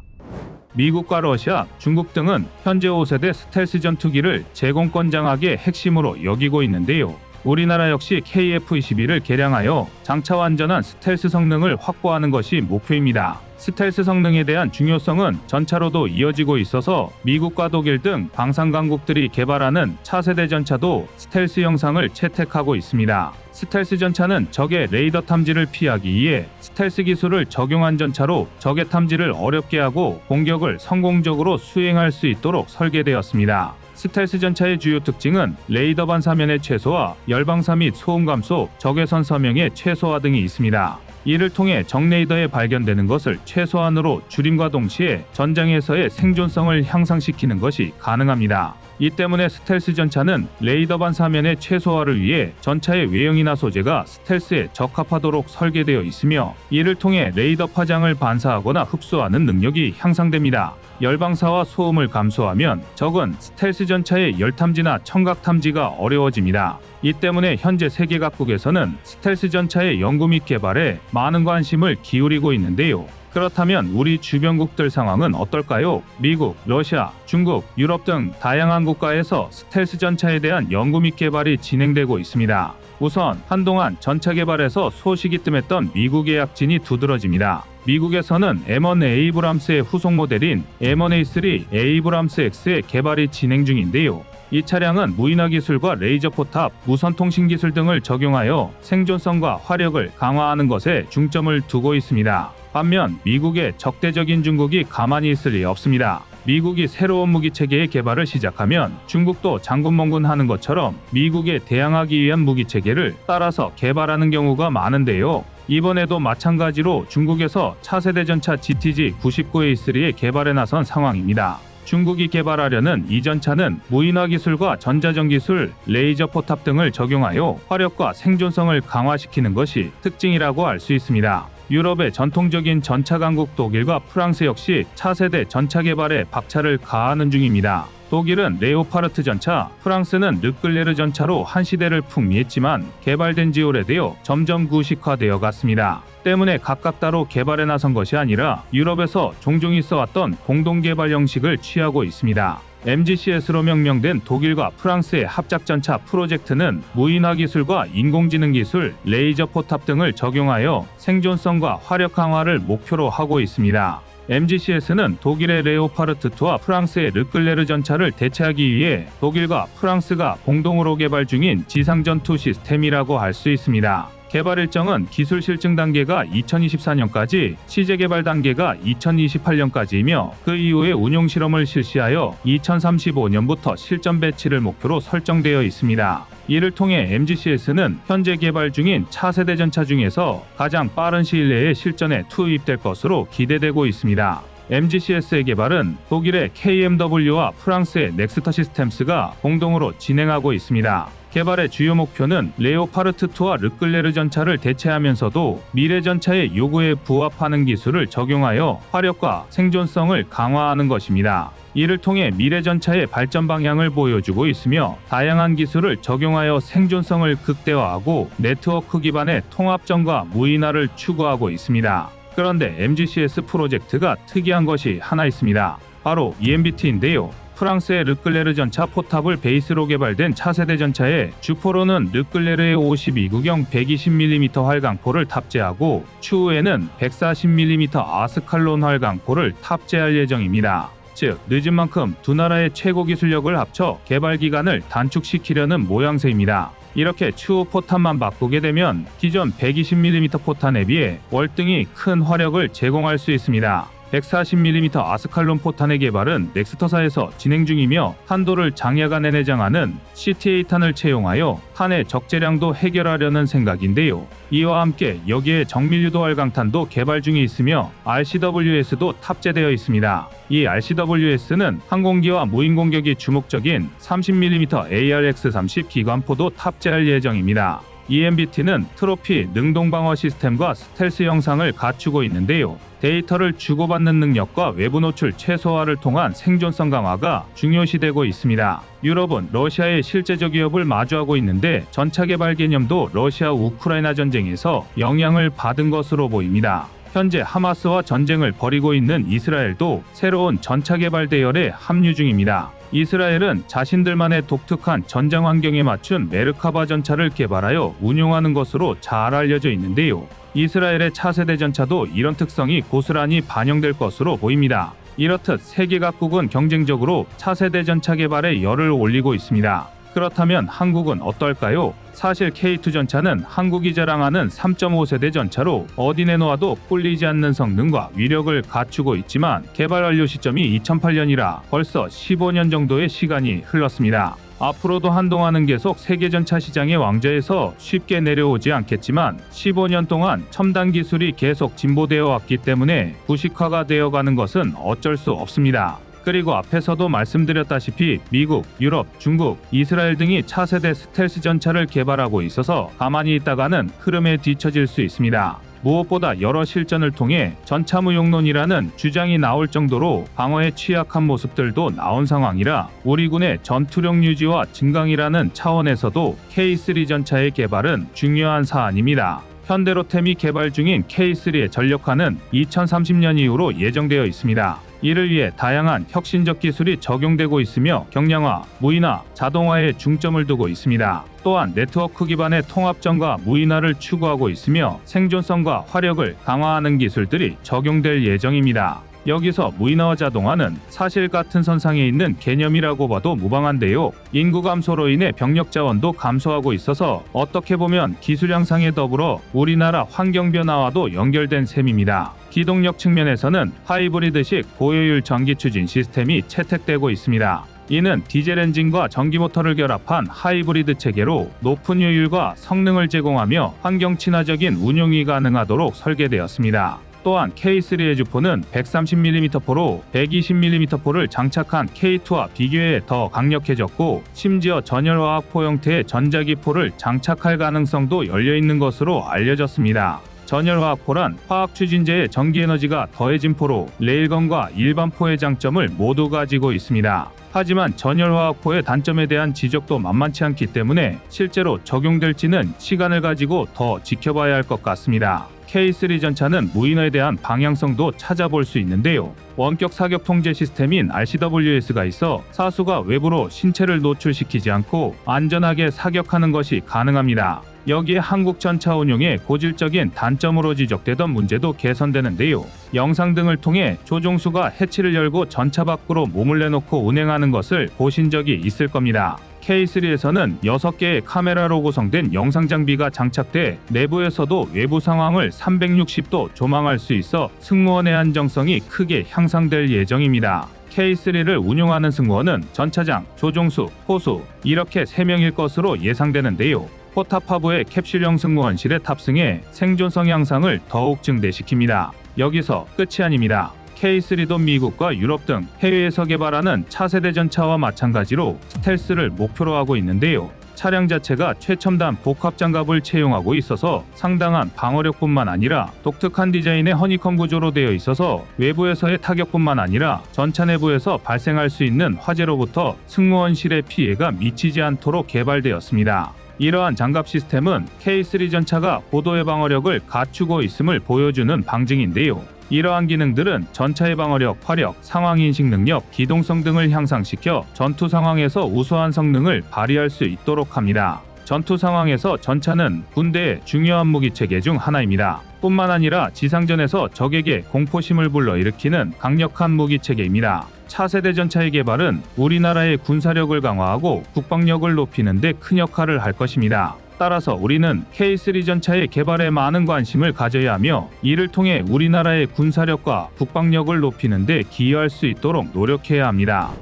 미국과 러시아, 중국 등은 현재 5세대 스텔스 전투기를 제공권 장악의 핵심으로 여기고 있는데요. 우리나라 역시 KF-21을 개량하여 장차 완전한 스텔스 성능을 확보하는 것이 목표입니다. 스텔스 성능에 대한 중요성은 전차로도 이어지고 있어서 미국과 독일 등 방산 강국들이 개발하는 차세대 전차도 스텔스 형상을 채택하고 있습니다. 스텔스 전차는 적의 레이더 탐지를 피하기 위해 스텔스 기술을 적용한 전차로 적의 탐지를 어렵게 하고 공격을 성공적으로 수행할 수 있도록 설계되었습니다. 스텔스 전차의 주요 특징은 레이더 반사면의 최소화, 열방사 및 소음 감소, 적외선 서명의 최소화 등이 있습니다. 이를 통해 적 레이더에 발견되는 것을 최소한으로 줄임과 동시에 전장에서의 생존성을 향상시키는 것이 가능합니다. 이 때문에 스텔스 전차는 레이더 반사면의 최소화를 위해 전차의 외형이나 소재가 스텔스에 적합하도록 설계되어 있으며 이를 통해 레이더 파장을 반사하거나 흡수하는 능력이 향상됩니다. 열방사와 소음을 감소하면 적은 스텔스 전차의 열탐지나 청각 탐지가 어려워집니다. 이 때문에 현재 세계 각국에서는 스텔스 전차의 연구 및 개발에 많은 관심을 기울이고 있는데요. 그렇다면 우리 주변국들 상황은 어떨까요? 미국, 러시아, 중국, 유럽 등 다양한 국가에서 스텔스 전차에 대한 연구 및 개발이 진행되고 있습니다. 우선 한동안 전차 개발에서 소식이 뜸했던 미국의 약진이 두드러집니다. 미국에서는 M1 에이브람스의 후속 모델인 M1A3 에이브람스 X의 개발이 진행 중인데요. 이 차량은 무인화 기술과 레이저 포탑, 무선 통신 기술 등을 적용하여 생존성과 화력을 강화하는 것에 중점을 두고 있습니다. 반면 미국의 적대적인 중국이 가만히 있을 리 없습니다. 미국이 새로운 무기 체계의 개발을 시작하면 중국도 장군멍군하는 것처럼 미국에 대항하기 위한 무기 체계를 따라서 개발하는 경우가 많은데요. 이번에도 마찬가지로 중국에서 차세대 전차 GTG-99A3의 개발에 나선 상황입니다. 중국이 개발하려는 이 전차는 무인화 기술과 전자전 기술, 레이저 포탑 등을 적용하여 화력과 생존성을 강화시키는 것이 특징이라고 알 수 있습니다. 유럽의 전통적인 전차 강국 독일과 프랑스 역시 차세대 전차 개발에 박차를 가하는 중입니다. 독일은 레오파르트 전차, 프랑스는 르클레르 전차로 한 시대를 풍미했지만 개발된 지 오래되어 점점 구식화되어 갔습니다. 때문에 각각 따로 개발에 나선 것이 아니라 유럽에서 종종 있어왔던 공동 개발 형식을 취하고 있습니다. MGCS로 명명된 독일과 프랑스의 합작전차 프로젝트는 무인화 기술과 인공지능 기술, 레이저 포탑 등을 적용하여 생존성과 화력 강화를 목표로 하고 있습니다. MGCS는 독일의 레오파르트2와 프랑스의 르클레르 전차를 대체하기 위해 독일과 프랑스가 공동으로 개발 중인 지상전투 시스템이라고 할 수 있습니다. 개발 일정은 기술 실증 단계가 2024년까지, 시제 개발 단계가 2028년까지이며 그 이후에 운용 실험을 실시하여 2035년부터 실전 배치를 목표로 설정되어 있습니다. 이를 통해 MGCS는 현재 개발 중인 차세대 전차 중에서 가장 빠른 시일 내에 실전에 투입될 것으로 기대되고 있습니다. MGCS의 개발은 독일의 KMW와 프랑스의 넥스터 시스템스가 공동으로 진행하고 있습니다. 개발의 주요 목표는 레오파르트2와 르클레르 전차를 대체하면서도 미래 전차의 요구에 부합하는 기술을 적용하여 화력과 생존성을 강화하는 것입니다. 이를 통해 미래 전차의 발전 방향을 보여주고 있으며 다양한 기술을 적용하여 생존성을 극대화하고 네트워크 기반의 통합전과 무인화를 추구하고 있습니다. 그런데 MGCS 프로젝트가 특이한 것이 하나 있습니다. 바로 EMBT인데요. 프랑스의 르클레르 전차 포탑을 베이스로 개발된 차세대 전차에 주포로는 르클레르의 52구경 120mm 활강포를 탑재하고 추후에는 140mm 아스칼론 활강포를 탑재할 예정입니다. 즉, 늦은 만큼 두 나라의 최고 기술력을 합쳐 개발 기간을 단축시키려는 모양새입니다. 이렇게 추후 포탄만 바꾸게 되면 기존 120mm 포탄에 비해 월등히 큰 화력을 제공할 수 있습니다. 140mm 아스칼론 포탄의 개발은 넥스터사에서 진행 중이며 탄도를 장야간에 내장하는 CTA 탄을 채용하여 탄의 적재량도 해결하려는 생각인데요. 이와 함께 여기에 정밀유도 활강탄도 개발 중에 있으며 RCWS도 탑재되어 있습니다. 이 RCWS는 항공기와 무인 공격이 주목적인 30mm ARX-30 기관포도 탑재할 예정입니다. EMBT는 트로피 능동방어 시스템과 스텔스 형상을 갖추고 있는데요. 데이터를 주고받는 능력과 외부 노출 최소화를 통한 생존성 강화가 중요시되고 있습니다. 유럽은 러시아의 실제적 위협을 마주하고 있는데 전차 개발 개념도 러시아 우크라이나 전쟁에서 영향을 받은 것으로 보입니다. 현재 하마스와 전쟁을 벌이고 있는 이스라엘도 새로운 전차 개발 대열에 합류 중입니다. 이스라엘은 자신들만의 독특한 전장 환경에 맞춘 메르카바 전차를 개발하여 운용하는 것으로 잘 알려져 있는데요. 이스라엘의 차세대 전차도 이런 특성이 고스란히 반영될 것으로 보입니다. 이렇듯 세계 각국은 경쟁적으로 차세대 전차 개발에 열을 올리고 있습니다. 그렇다면 한국은 어떨까요? 사실 K2 전차는 한국이 자랑하는 3.5세대 전차로 어디 내놓아도 꿀리지 않는 성능과 위력을 갖추고 있지만 개발 완료 시점이 2008년이라 벌써 15년 정도의 시간이 흘렀습니다. 앞으로도 한동안은 계속 세계 전차 시장의 왕좌에서 쉽게 내려오지 않겠지만 15년 동안 첨단 기술이 계속 진보되어 왔기 때문에 구식화가 되어가는 것은 어쩔 수 없습니다. 그리고 앞에서도 말씀드렸다시피 미국, 유럽, 중국, 이스라엘 등이 차세대 스텔스 전차를 개발하고 있어서 가만히 있다가는 흐름에 뒤처질 수 있습니다. 무엇보다 여러 실전을 통해 전차무용론이라는 주장이 나올 정도로 방어에 취약한 모습들도 나온 상황이라 우리 군의 전투력 유지와 증강이라는 차원에서도 K3 전차의 개발은 중요한 사안입니다. 현대로템이 개발 중인 K3의 전력화는 2030년 이후로 예정되어 있습니다. 이를 위해 다양한 혁신적 기술이 적용되고 있으며 경량화, 무인화, 자동화에 중점을 두고 있습니다. 또한 네트워크 기반의 통합전과 무인화를 추구하고 있으며 생존성과 화력을 강화하는 기술들이 적용될 예정입니다. 여기서 무인화와 자동화는 사실 같은 선상에 있는 개념이라고 봐도 무방한데요. 인구 감소로 인해 병력 자원도 감소하고 있어서 어떻게 보면 기술 향상에 더불어 우리나라 환경 변화와도 연결된 셈입니다. 기동력 측면에서는 하이브리드식 고효율 전기 추진 시스템이 채택되고 있습니다. 이는 디젤 엔진과 전기 모터를 결합한 하이브리드 체계로 높은 효율과 성능을 제공하며 환경 친화적인 운용이 가능하도록 설계되었습니다. 또한 K3의 주포는 130mm포로 120mm포를 장착한 K2와 비교해 더 강력해졌고 심지어 전열화학포 형태의 전자기포를 장착할 가능성도 열려있는 것으로 알려졌습니다. 전열화학포란 화학추진제의 전기에너지가 더해진 포로 레일건과 일반 포의 장점을 모두 가지고 있습니다. 하지만 전열화학포의 단점에 대한 지적도 만만치 않기 때문에 실제로 적용될지는 시간을 가지고 더 지켜봐야 할 것 같습니다. K3 전차는 무인화에 대한 방향성도 찾아볼 수 있는데요. 원격 사격 통제 시스템인 RCWS가 있어 사수가 외부로 신체를 노출시키지 않고 안전하게 사격하는 것이 가능합니다. 여기에 한국 전차 운용의 고질적인 단점으로 지적되던 문제도 개선되는데요. 영상 등을 통해 조종수가 해치를 열고 전차 밖으로 몸을 내놓고 운행하는 것을 보신 적이 있을 겁니다. K3에서는 6개의 카메라로 구성된 영상 장비가 장착돼 내부에서도 외부 상황을 360도 조망할 수 있어 승무원의 안정성이 크게 향상될 예정입니다. K3를 운용하는 승무원은 전차장, 조종수, 호수 이렇게 3명일 것으로 예상되는데요. 포탑 하부의 캡슐형 승무원실에 탑승해 생존성 향상을 더욱 증대시킵니다. 여기서 끝이 아닙니다. K3도 미국과 유럽 등 해외에서 개발하는 차세대 전차와 마찬가지로 스텔스를 목표로 하고 있는데요. 차량 자체가 최첨단 복합장갑을 채용하고 있어서 상당한 방어력뿐만 아니라 독특한 디자인의 허니컴 구조로 되어 있어서 외부에서의 타격뿐만 아니라 전차 내부에서 발생할 수 있는 화재로부터 승무원실의 피해가 미치지 않도록 개발되었습니다. 이러한 장갑 시스템은 K3 전차가 고도의 방어력을 갖추고 있음을 보여주는 방증인데요. 이러한 기능들은 전차의 방어력, 화력, 상황인식 능력, 기동성 등을 향상시켜 전투 상황에서 우수한 성능을 발휘할 수 있도록 합니다. 전투 상황에서 전차는 군대의 중요한 무기체계 중 하나입니다. 뿐만 아니라 지상전에서 적에게 공포심을 불러일으키는 강력한 무기체계입니다. 차세대 전차의 개발은 우리나라의 군사력을 강화하고 국방력을 높이는 데 큰 역할을 할 것입니다. 따라서 우리는 K3 전차의 개발에 많은 관심을 가져야 하며 이를 통해 우리나라의 군사력과 국방력을 높이는 데 기여할 수 있도록 노력해야 합니다.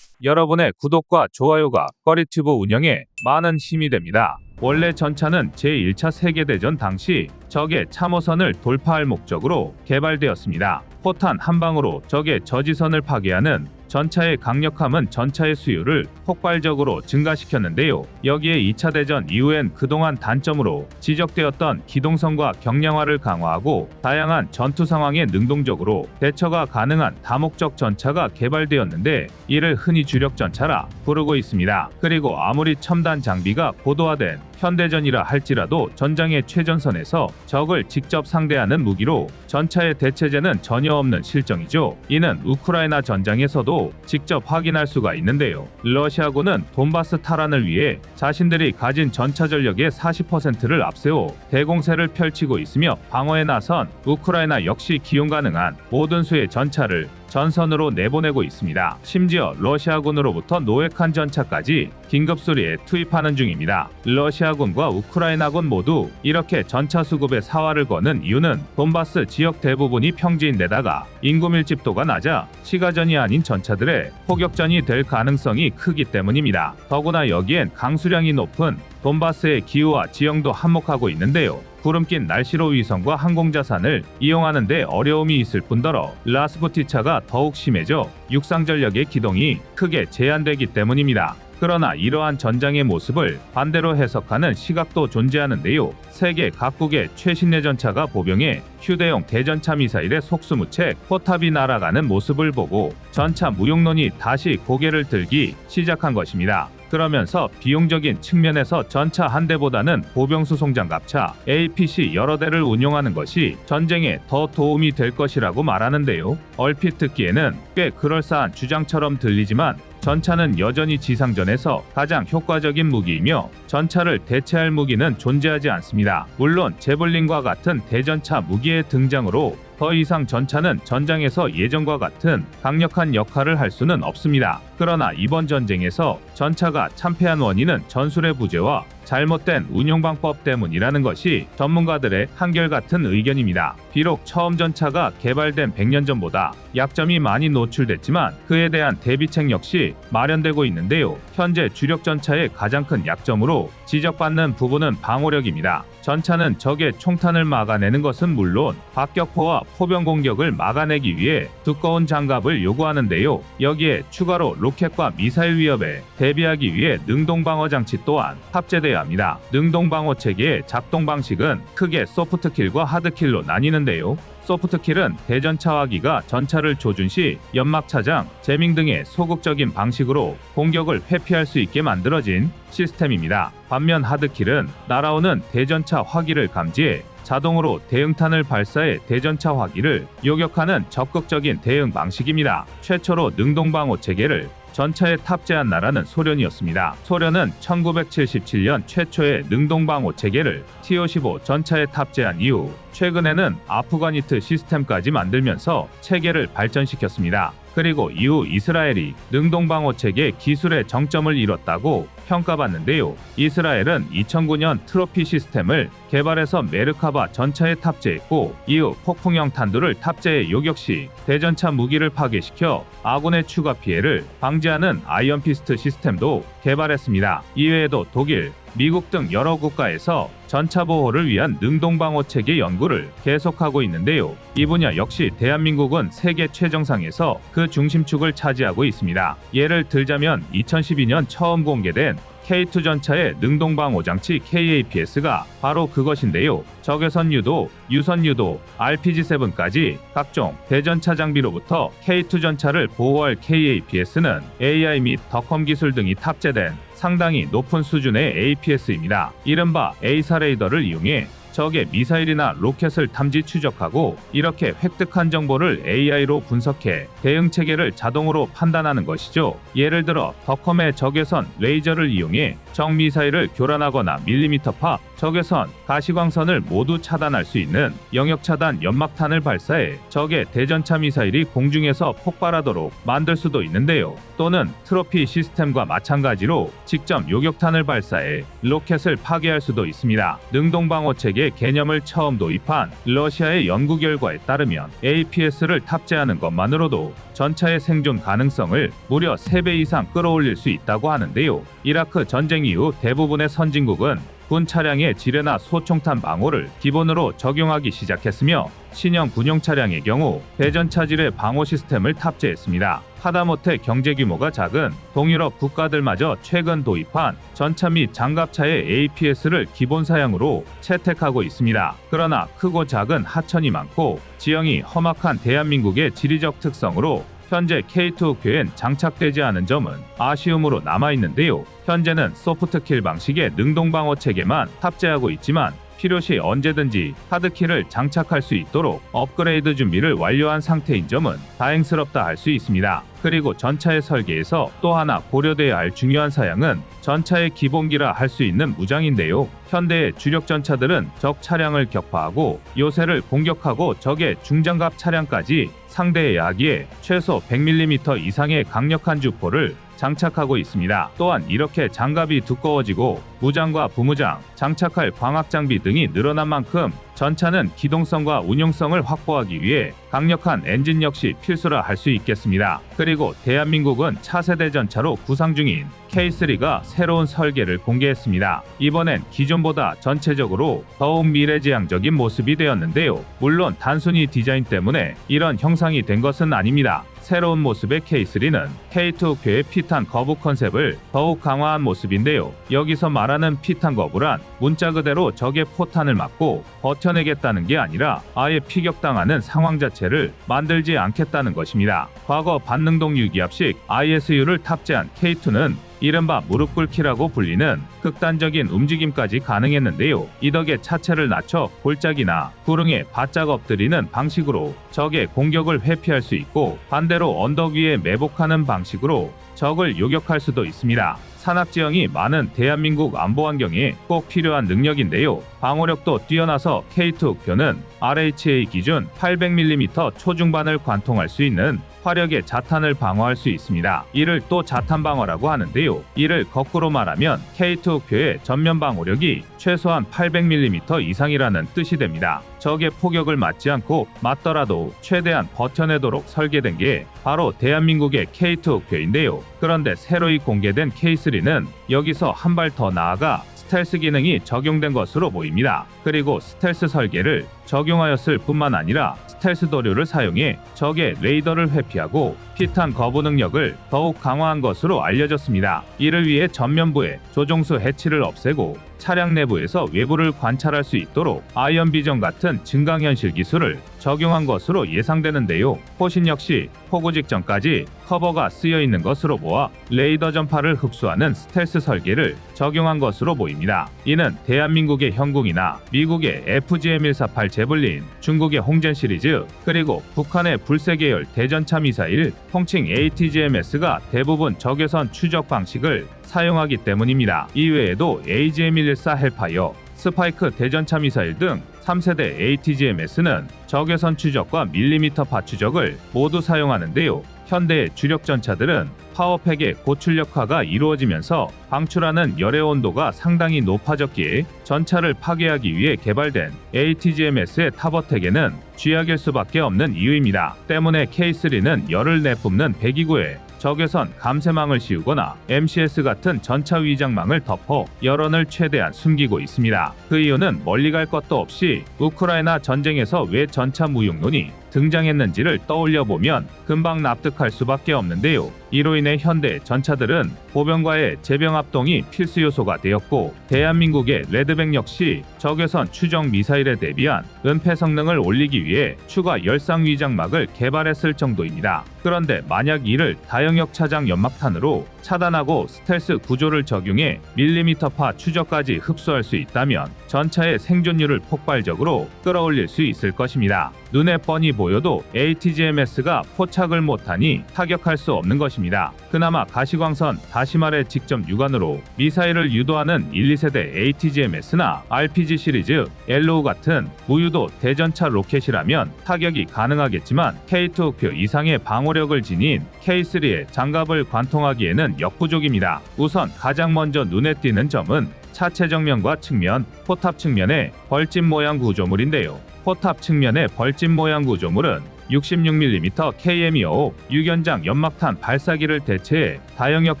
여러분의 구독과 좋아요가 꺼리튜브 운영에 많은 힘이 됩니다. 원래 전차는 제1차 세계대전 당시 적의 참호선을 돌파할 목적으로 개발되었습니다. 포탄 한 방으로 적의 저지선을 파괴하는 전차의 강력함은 전차의 수율을 폭발적으로 증가시켰는데요. 여기에 2차 대전 이후엔 그동안 단점으로 지적되었던 기동성과 경량화를 강화하고 다양한 전투 상황에 능동적으로 대처가 가능한 다목적 전차가 개발되었는데 이를 흔히 주력 전차라 부르고 있습니다. 그리고 아무리 첨단 장비가 고도화된 현대전이라 할지라도 전장의 최전선에서 적을 직접 상대하는 무기로 전차의 대체제는 전혀 없는 실정이죠. 이는 우크라이나 전장에서도 직접 확인할 수가 있는데요. 러시아군은 돈바스 탈환을 위해 자신들이 가진 전차 전력의 40%를 앞세워 대공세를 펼치고 있으며 방어에 나선 우크라이나 역시 기용 가능한 모든 수의 전차를 전선으로 내보내고 있습니다. 심지어 러시아군으로부터 노획한 전차까지 긴급수리에 투입하는 중입니다. 러시아군과 우크라이나군 모두 이렇게 전차 수급에 사활을 거는 이유는 돈바스 지역 대부분이 평지인데다가 인구 밀집도가 낮아 시가전이 아닌 전차들의 포격전이 될 가능성이 크기 때문입니다. 더구나 여기엔 강수량이 높은 돈바스의 기후와 지형도 한몫하고 있는데요. 구름 낀 날씨로 위성과 항공자산을 이용하는 데 어려움이 있을 뿐더러 라스푸티차가 더욱 심해져 육상 전력의 기동이 크게 제한되기 때문입니다. 그러나 이러한 전장의 모습을 반대로 해석하는 시각도 존재하는데요. 세계 각국의 최신의 전차가 보병해 휴대용 대전차 미사일의 속수무책 포탑이 날아가는 모습을 보고 전차 무용론이 다시 고개를 들기 시작한 것입니다. 그러면서 비용적인 측면에서 전차 한 대보다는 보병수송 장갑차 APC 여러 대를 운용하는 것이 전쟁에 더 도움이 될 것이라고 말하는데요. 얼핏 듣기에는 꽤 그럴싸한 주장처럼 들리지만 전차는 여전히 지상전에서 가장 효과적인 무기이며 전차를 대체할 무기는 존재하지 않습니다. 물론 제블린과 같은 대전차 무기의 등장으로 더 이상 전차는 전장에서 예전과 같은 강력한 역할을 할 수는 없습니다. 그러나 이번 전쟁에서 전차가 참패한 원인은 전술의 부재와 잘못된 운용방법 때문이라는 것이 전문가들의 한결같은 의견입니다. 비록 처음 전차가 개발된 100년 전보다 약점이 많이 노출됐지만 그에 대한 대비책 역시 마련되고 있는데요. 현재 주력 전차의 가장 큰 약점으로 지적받는 부분은 방호력입니다. 전차는 적의 총탄을 막아내는 것은 물론 박격포와 포병 공격을 막아내기 위해 두꺼운 장갑을 요구하는데요. 여기에 추가로 로켓과 미사일 위협에 대비하기 위해 능동방어 장치 또한 탑재돼야 합니다. 능동방어 체계의 작동 방식은 크게 소프트킬과 하드킬로 나뉘는데요. 소프트킬은 대전차 화기가 전차를 조준 시 연막 차장, 제밍 등의 소극적인 방식으로 공격을 회피할 수 있게 만들어진 시스템입니다. 반면 하드킬은 날아오는 대전차 화기를 감지해 자동으로 대응탄을 발사해 대전차 화기를 요격하는 적극적인 대응 방식입니다. 최초로 능동방어 체계를 전차에 탑재한 나라는 소련이었습니다. 소련은 1977년 최초의 능동방어 체계를 T-55 전차에 탑재한 이후 최근에는 아프가니트 시스템까지 만들면서 체계를 발전시켰습니다. 그리고 이후 이스라엘이 능동방어 체계 기술의 정점을 이뤘다고 평가받는데요. 이스라엘은 2009년 트로피 시스템을 개발해서 메르카바 전차에 탑재했고 이후 폭풍형 탄두를 탑재해 요격 시 대전차 무기를 파괴시켜 아군의 추가 피해를 방지하는 아이언피스트 시스템도 개발했습니다. 이외에도 독일, 미국 등 여러 국가에서 전차 보호를 위한 능동방어 체계 연구를 계속하고 있는데요. 이 분야 역시 대한민국은 세계 최정상에서 그 중심축을 차지하고 있습니다. 예를 들자면 2012년 처음 공개된 K2 전차의 능동방어 장치 KAPS가 바로 그것인데요. 적외선 유도, 유선 유도, RPG-7까지 각종 대전차 장비로부터 K2 전차를 보호할 KAPS는 AI 및 덕컴 기술 등이 탑재된 상당히 높은 수준의 APS입니다. 이른바 A사 레이더를 이용해 적의 미사일이나 로켓을 탐지 추적하고 이렇게 획득한 정보를 AI로 분석해 대응 체계를 자동으로 판단하는 것이죠. 예를 들어 덕컴의 적외선 레이저를 이용해 적 미사일을 교란하거나 밀리미터파, 적외선, 가시광선을 모두 차단할 수 있는 영역 차단 연막탄을 발사해 적의 대전차 미사일이 공중에서 폭발하도록 만들 수도 있는데요. 또는 트로피 시스템과 마찬가지로 직접 요격탄을 발사해 로켓을 파괴할 수도 있습니다. 능동방어 체계 개념을 처음 도입한 러시아의 연구 결과에 따르면 APS를 탑재하는 것만으로도 전차의 생존 가능성을 무려 3배 이상 끌어올릴 수 있다고 하는데요. 이라크 전쟁 이후 대부분의 선진국은 군 차량의 지뢰나 소총탄 방호를 기본으로 적용하기 시작했으며 신형 군용 차량의 경우 대전차 지뢰 방호 시스템을 탑재했습니다. 하다못해 경제 규모가 작은 동유럽 국가들마저 최근 도입한 전차 및 장갑차의 APS를 기본 사양으로 채택하고 있습니다. 그러나 크고 작은 하천이 많고 지형이 험악한 대한민국의 지리적 특성으로 현재 K2궤엔 장착되지 않은 점은 아쉬움으로 남아있는데요. 현재는 소프트킬 방식의 능동방어 체계만 탑재하고 있지만 필요시 언제든지 하드킬을 장착할 수 있도록 업그레이드 준비를 완료한 상태인 점은 다행스럽다 할 수 있습니다. 그리고 전차의 설계에서 또 하나 고려돼야 할 중요한 사양은 전차의 기본기라 할 수 있는 무장인데요. 현대의 주력 전차들은 적 차량을 격파하고 요새를 공격하고 적의 중장갑 차량까지 상대해야 하기에 최소 100mm 이상의 강력한 주포를 장착하고 있습니다. 또한 이렇게 장갑이 두꺼워지고 무장과 부무장, 장착할 광학 장비 등이 늘어난 만큼 전차는 기동성과 운용성을 확보하기 위해 강력한 엔진 역시 필수라 할 수 있겠습니다. 그리고 대한민국은 차세대 전차로 구상 중인 K3가 새로운 설계를 공개했습니다. 이번엔 기존보다 전체적으로 더욱 미래지향적인 모습이 되었는데요. 물론 단순히 디자인 때문에 이런 형상이 된 것은 아닙니다. 새로운 모습의 K3는 K2궤의 피탄 거부 컨셉을 더욱 강화한 모습인데요. 여기서 말하는 피탄 거부란 문자 그대로 적의 포탄을 맞고 버텨내겠다는 게 아니라 아예 피격당하는 상황 자체를 만들지 않겠다는 것입니다. 과거 반능동 유기압식 ISU를 탑재한 K2는 이른바 무릎 꿇기라고 불리는 극단적인 움직임까지 가능했는데요. 이 덕에 차체를 낮춰 골짜기나 구릉에 바짝 엎드리는 방식으로 적의 공격을 회피할 수 있고, 반대로 언덕 위에 매복하는 방식으로 적을 요격할 수도 있습니다. 산악지형이 많은 대한민국 안보 환경에 꼭 필요한 능력인데요. 방어력도 뛰어나서 K2 흑표는 RHA 기준 800mm 초중반을 관통할 수 있는 화력의 자탄을 방어할 수 있습니다. 이를 또 자탄 방어라고 하는데요. 이를 거꾸로 말하면 K2 흑표의 전면 방어력이 최소한 800mm 이상이라는 뜻이 됩니다. 적의 포격을 맞지 않고 맞더라도 최대한 버텨내도록 설계된 게 바로 대한민국의 K2 흑표인데요. 그런데 새로이 공개된 K3는 여기서 한 발 더 나아가 스텔스 기능이 적용된 것으로 보입니다. 그리고 스텔스 설계를 적용하였을 뿐만 아니라 스텔스 도료를 사용해 적의 레이더를 회피하고 피탄 거부 능력을 더욱 강화한 것으로 알려졌습니다. 이를 위해 전면부에 조종수 해치를 없애고 차량 내부에서 외부를 관찰할 수 있도록 아이언 비전 같은 증강현실 기술을 적용한 것으로 예상되는데요. 포신 역시 포구 직전까지 커버가 쓰여 있는 것으로 보아 레이더 전파를 흡수하는 스텔스 설계를 적용한 것으로 보입니다. 이는 대한민국의 형궁이나 미국의 FGM-148 제블린, 중국의 홍젠 시리즈, 그리고 북한의 불세 계열 대전차 미사일 통칭 ATGM-S가 대부분 적외선 추적 방식을 사용하기 때문입니다. 이외에도 AGM-114 헬파이어, 스파이크 대전차 미사일 등 3세대 ATGM-S는 적외선 추적과 밀리미터파 추적을 모두 사용하는데요. 현대의 주력 전차들은 파워팩의 고출력화가 이루어지면서 방출하는 열의 온도가 상당히 높아졌기에 전차를 파괴하기 위해 개발된 ATGM-S의 탑어택에는 쥐약일 수밖에 없는 이유입니다. 때문에 K3는 열을 내뿜는 배기구에 적외선 감쇄망을 씌우거나 MCS 같은 전차 위장망을 덮어 열원을 최대한 숨기고 있습니다. 그 이유는 멀리 갈 것도 없이 우크라이나 전쟁에서 왜 전차 무용론이 등장했는지를 떠올려 보면 금방 납득할 수밖에 없는데요. 이로 인해 현대 전차들은 보병과의 제병 합동이 필수 요소가 되었고, 대한민국의 레드백 역시 적외선 추적 미사일에 대비한 은폐 성능을 올리기 위해 추가 열상 위장막을 개발했을 정도입니다. 그런데 만약 이를 다영역 차장 연막탄으로 차단하고 스텔스 구조를 적용해 밀리미터파 추적까지 흡수할 수 있다면 전차의 생존율을 폭발적으로 끌어올릴 수 있을 것입니다. 눈에 뻔히 보여도 ATGM-S가 포착을 못하니 타격할 수 없는 것입니다. 그나마 가시광선, 다시 말해 직접 육안으로 미사일을 유도하는 1, 2세대 ATGM-S나 RPG 시리즈, LO 같은 무유도 대전차 로켓이라면 타격이 가능하겠지만 K2 흑표 이상의 방어력을 지닌 K3의 장갑을 관통하기에는 역부족입니다. 우선 가장 먼저 눈에 띄는 점은 차체 정면과 측면, 포탑 측면의 벌집 모양 구조물인데요. 포탑 측면의 벌집 모양 구조물은 66mm KM255 유견장 연막탄 발사기를 대체해 다영역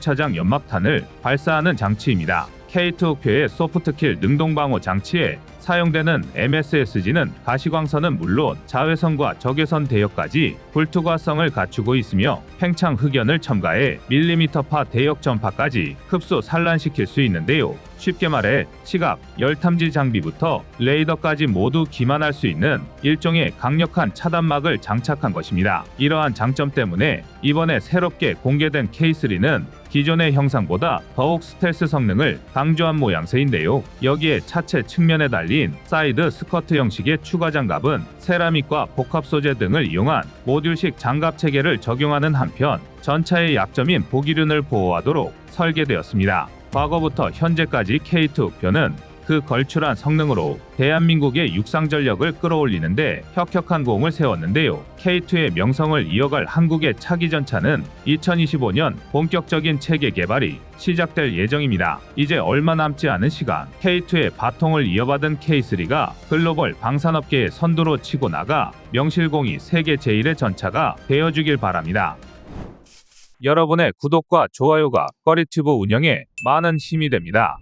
차장 연막탄을 발사하는 장치입니다. K2 흑표의 소프트킬 능동방어 장치에 사용되는 MSSG는 가시광선은 물론 자외선과 적외선 대역까지 불투과성을 갖추고 있으며 팽창 흑연을 첨가해 밀리미터파 대역 전파까지 흡수 산란시킬 수 있는데요. 쉽게 말해 시각, 열 탐지 장비부터 레이더까지 모두 기만할 수 있는 일종의 강력한 차단막을 장착한 것입니다. 이러한 장점 때문에 이번에 새롭게 공개된 K3는 기존의 형상보다 더욱 스텔스 성능을 강조한 모양새인데요. 여기에 차체 측면에 달린 사이드 스커트 형식의 추가 장갑은 세라믹과 복합 소재 등을 이용한 모듈식 장갑 체계를 적용하는 한편 전차의 약점인 보기륜을 보호하도록 설계되었습니다. 과거부터 현재까지 K2 흑표는 그 걸출한 성능으로 대한민국의 육상 전력을 끌어올리는데 혁혁한 공을 세웠는데요. K2의 명성을 이어갈 한국의 차기 전차는 2025년 본격적인 체계 개발이 시작될 예정입니다. 이제 얼마 남지 않은 시간, K2의 바통을 이어받은 K3가 글로벌 방산업계의 선두로 치고 나가 명실공히 세계 제1의 전차가 되어주길 바랍니다. 여러분의 구독과 좋아요가 꺼리튜브 운영에 많은 힘이 됩니다.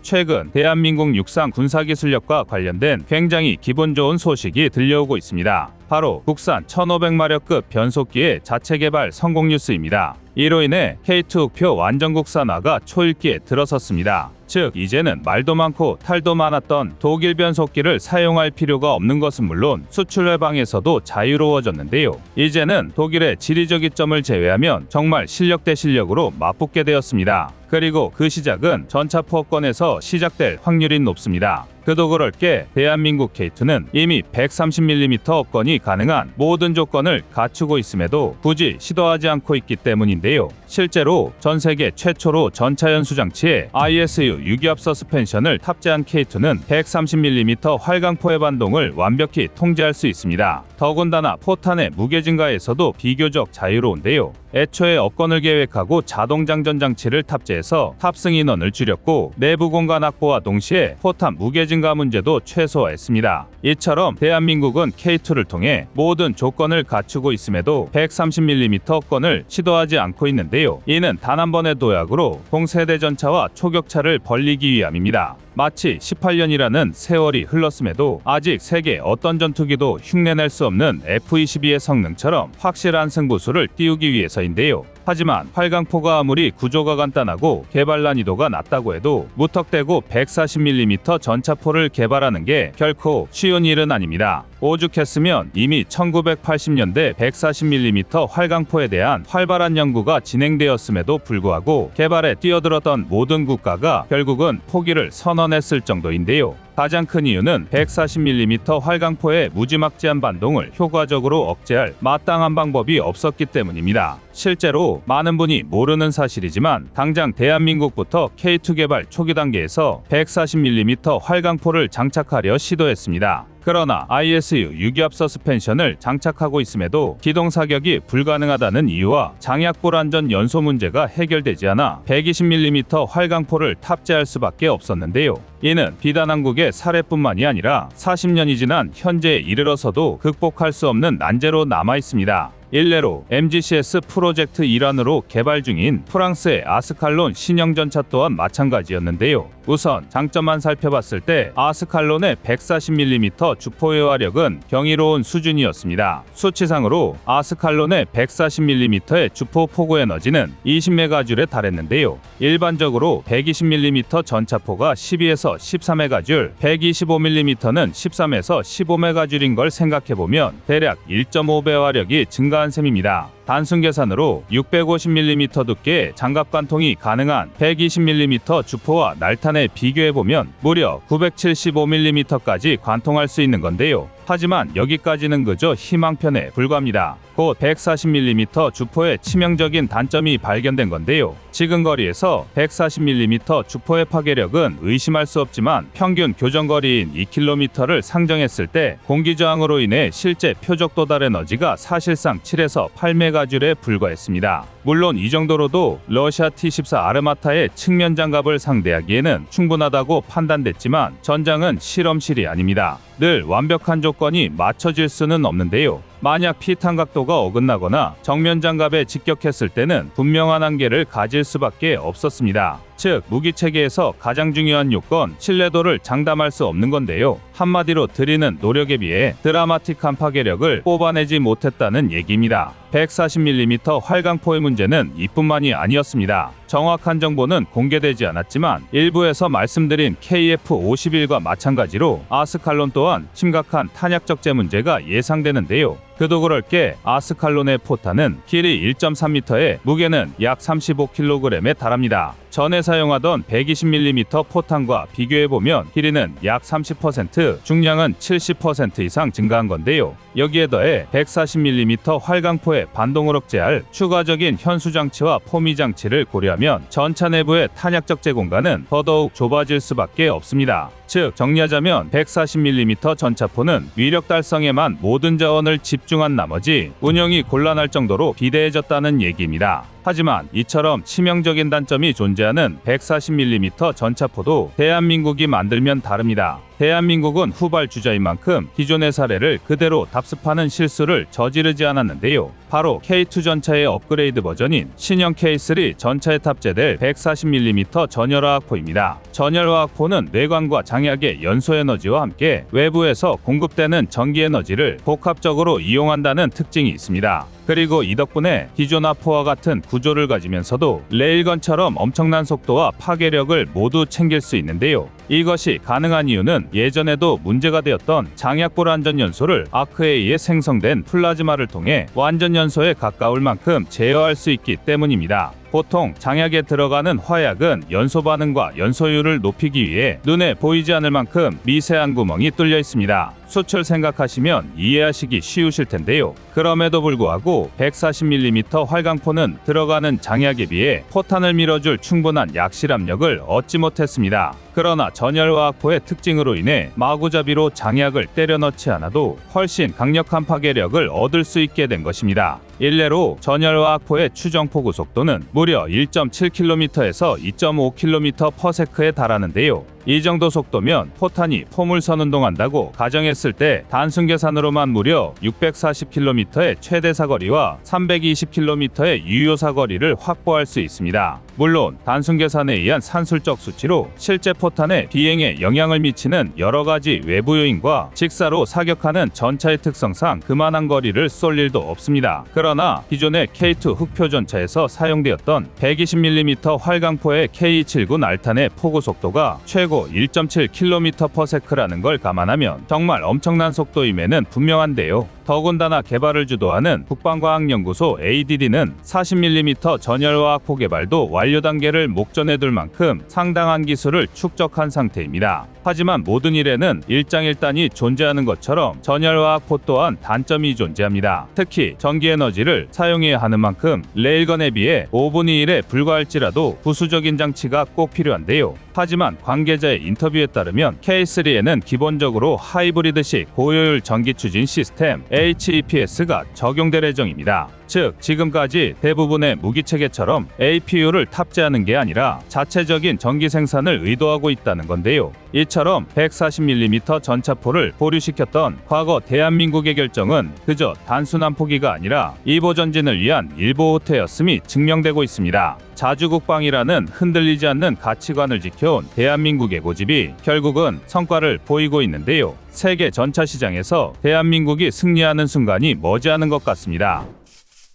최근 대한민국 육상 군사기술력과 관련된 굉장히 기분 좋은 소식이 들려오고 있습니다. 바로 국산 1500마력급 변속기의 자체 개발 성공 뉴스입니다. 이로 인해 K2 흑표 완전 국산화가 초읽기에 들어섰습니다. 즉 이제는 말도 많고 탈도 많았던 독일 변속기를 사용할 필요가 없는 것은 물론 수출 해방에서도 자유로워졌는데요. 이제는 독일의 지리적 이점을 제외하면 정말 실력 대 실력으로 맞붙게 되었습니다. 그리고 그 시작은 전차포 업권에서 시작될 확률이 높습니다. 그도 그럴 게 대한민국 K2는 이미 130mm 업권이 가능한 모든 조건을 갖추고 있음에도 굳이 시도하지 않고 있기 때문인데요. 실제로 전 세계 최초로 전차 연수 장치에 ISU 유기압 서스펜션을 탑재한 K2는 130mm 활강포의 반동을 완벽히 통제할 수 있습니다. 더군다나 포탄의 무게 증가에서도 비교적 자유로운데요. 애초에 업권을 계획하고 자동 장전 장치를 탑재해서 탑승 인원을 줄였고 내부 공간 확보와 동시에 포탄 무게 증가 문제도 최소화했습니다. 이처럼 대한민국은 K2를 통해 모든 조건을 갖추고 있음에도 130mm 업권을 시도하지 않고 있는데요. 이는 단 한 번의 도약으로 동세대 전차와 초격차를 벌리기 위함입니다. 마치 18년이라는 세월이 흘렀음에도 아직 세계 어떤 전투기도 흉내낼 수 없는 F-22의 성능처럼 확실한 승부수를 띄우기 위해서인데요. 하지만 활강포가 아무리 구조가 간단하고 개발 난이도가 낮다고 해도 무턱대고 140mm 전차포를 개발하는 게 결코 쉬운 일은 아닙니다. 오죽했으면 이미 1980년대 140mm 활강포에 대한 활발한 연구가 진행되었음에도 불구하고 개발에 뛰어들었던 모든 국가가 결국은 포기를 선언했을 정도인데요. 가장 큰 이유는 140mm 활강포의 무지막지한 반동을 효과적으로 억제할 마땅한 방법이 없었기 때문입니다. 실제로 많은 분이 모르는 사실이지만 당장 대한민국부터 K2 개발 초기 단계에서 140mm 활강포를 장착하려 시도했습니다. 그러나 ISU 유기압 서스펜션을 장착하고 있음에도 기동 사격이 불가능하다는 이유와 장약 불안전 연소 문제가 해결되지 않아 120mm 활강포를 탑재할 수밖에 없었는데요. 이는 비단 한국의 사례뿐만이 아니라 40년이 지난 현재에 이르러서도 극복할 수 없는 난제로 남아 있습니다. 일례로 MGCS 프로젝트 일환으로 개발 중인 프랑스의 아스칼론 신형 전차 또한 마찬가지였는데요. 우선 장점만 살펴봤을 때 아스칼론의 140mm 주포의 화력은 경이로운 수준이었습니다. 수치상으로 아스칼론의 140mm의 주포 포구 에너지는 20메가줄에 달했는데요. 일반적으로 120mm 전차포가 12에서 13메가줄, 125mm는 13에서 15메가줄인 걸 생각해보면 대략 1.5배 화력이 증가한 셈입니다. 단순 계산으로 650mm 두께의 장갑 관통이 가능한 120mm 주포와 날탄에 비교해보면 무려 975mm까지 관통할 수 있는 건데요. 하지만 여기까지는 그저 희망편에 불과합니다. 곧 140mm 주포의 치명적인 단점이 발견된 건데요. 지금 거리에서 140mm 주포의 파괴력은 의심할 수 없지만 평균 교전거리인 2km를 상정했을 때 공기저항으로 인해 실제 표적 도달 에너지가 사실상 7에서 8메가줄에 불과했습니다. 물론 이 정도로도 러시아 T-14 아르마타의 측면 장갑을 상대하기에는 충분하다고 판단됐지만 전장은 실험실이 아닙니다. 늘 완벽한 조건이 맞춰질 수는 없는데요. 만약 피탄 각도가 어긋나거나 정면 장갑에 직격했을 때는 분명한 한계를 가질 수밖에 없었습니다. 즉 무기 체계에서 가장 중요한 요건 신뢰도를 장담할 수 없는 건데요. 한마디로 들이는 노력에 비해 드라마틱한 파괴력을 뽑아내지 못했다는 얘기입니다. 140mm 활강포의 문제는 이뿐만이 아니었습니다. 정확한 정보는 공개되지 않았지만 일부에서 말씀드린 KF-51과 마찬가지로 아스칼론 또한 심각한 탄약 적재 문제가 예상되는데요. 그도 그럴 게 아스칼론의 포탄은 길이 1.3m에 무게는 약 35kg에 달합니다. 전에 사용하던 120mm 포탄과 비교해보면 길이는 약 30%, 중량은 70% 이상 증가한 건데요. 여기에 더해 140mm 활강포의 반동을 억제할 추가적인 현수장치와 포미장치를 고려하면 전차 내부의 탄약 적재 공간은 더더욱 좁아질 수밖에 없습니다. 즉 정리하자면 140mm 전차포는 위력 달성에만 모든 자원을 집중한 나머지 운영이 곤란할 정도로 비대해졌다는 얘기입니다. 하지만 이처럼 치명적인 단점이 존재하는 140mm 전차포도 대한민국이 만들면 다릅니다. 대한민국은 후발주자인 만큼 기존의 사례를 그대로 답습하는 실수를 저지르지 않았는데요. 바로 K2 전차의 업그레이드 버전인 신형 K3 전차에 탑재될 140mm 전열화학포입니다. 전열화학포는 내관과 장약의 연소 에너지와 함께 외부에서 공급되는 전기 에너지를 복합적으로 이용한다는 특징이 있습니다. 그리고 이 덕분에 기존화포와 같은 구조를 가지면서도 레일건처럼 엄청난 속도와 파괴력을 모두 챙길 수 있는데요. 이것이 가능한 이유는 예전에도 문제가 되었던 장약볼 안전연소를 아크에 의해 생성된 플라즈마를 통해 완전연소에 가까울 만큼 제어할 수 있기 때문입니다. 보통 장약에 들어가는 화약은 연소 반응과 연소율을 높이기 위해 눈에 보이지 않을 만큼 미세한 구멍이 뚫려 있습니다. 수출 생각하시면 이해하시기 쉬우실 텐데요. 그럼에도 불구하고 140mm 활강포는 들어가는 장약에 비해 포탄을 밀어줄 충분한 약실 압력을 얻지 못했습니다. 그러나 전열화학포의 특징으로 인해 마구잡이로 장약을 때려 넣지 않아도 훨씬 강력한 파괴력을 얻을 수 있게 된 것입니다. 일례로 전열화학포의 추정포구 속도는 무려 1.7km에서 2.5km/s에 달하는데요. 이 정도 속도면 포탄이 포물 선운동한다고 가정했을 때 단순 계산으로만 무려 640km의 최대 사거리와 320km의 유효 사거리를 확보할 수 있습니다. 물론 단순 계산에 의한 산술적 수치로 실제 포탄의 비행에 영향을 미치는 여러 가지 외부 요인과 직사로 사격하는 전차의 특성상 그만한 거리를 쏠 일도 없습니다. 그러나 기존의 K2 흑표 전차에서 사용되었던 120mm 활강포의 K279 알탄의 포구 속도가 최고 1.7km/s라는 걸 감안하면 정말 엄청난 속도임에는 분명한데요. 더군다나 개발을 주도하는 국방과학연구소 ADD는 40mm 전열화학포 개발도 완료 단계를 목전에 둘 만큼 상당한 기술을 축적한 상태입니다. 하지만 모든 일에는 일장일단이 존재하는 것처럼 전열화학포 또한 단점이 존재합니다. 특히 전기에너지를 사용해야 하는 만큼 레일건에 비해 5분의 1에 불과할지라도 부수적인 장치가 꼭 필요한데요. 하지만 관계자의 인터뷰에 따르면 K3에는 기본적으로 하이브리드식 고효율 전기 추진 시스템 HEPS가 적용될 예정입니다. 즉, 지금까지 대부분의 무기체계처럼 APU를 탑재하는 게 아니라 자체적인 전기 생산을 의도하고 있다는 건데요. 이처럼 140mm 전차포를 보류시켰던 과거 대한민국의 결정은 그저 단순한 포기가 아니라 이보 전진을 위한 일보 후퇴였음이 증명되고 있습니다. 자주국방이라는 흔들리지 않는 가치관을 지켜온 대한민국의 고집이 결국은 성과를 보이고 있는데요. 세계 전차 시장에서 대한민국이 승리하는 순간이 머지않은 것 같습니다.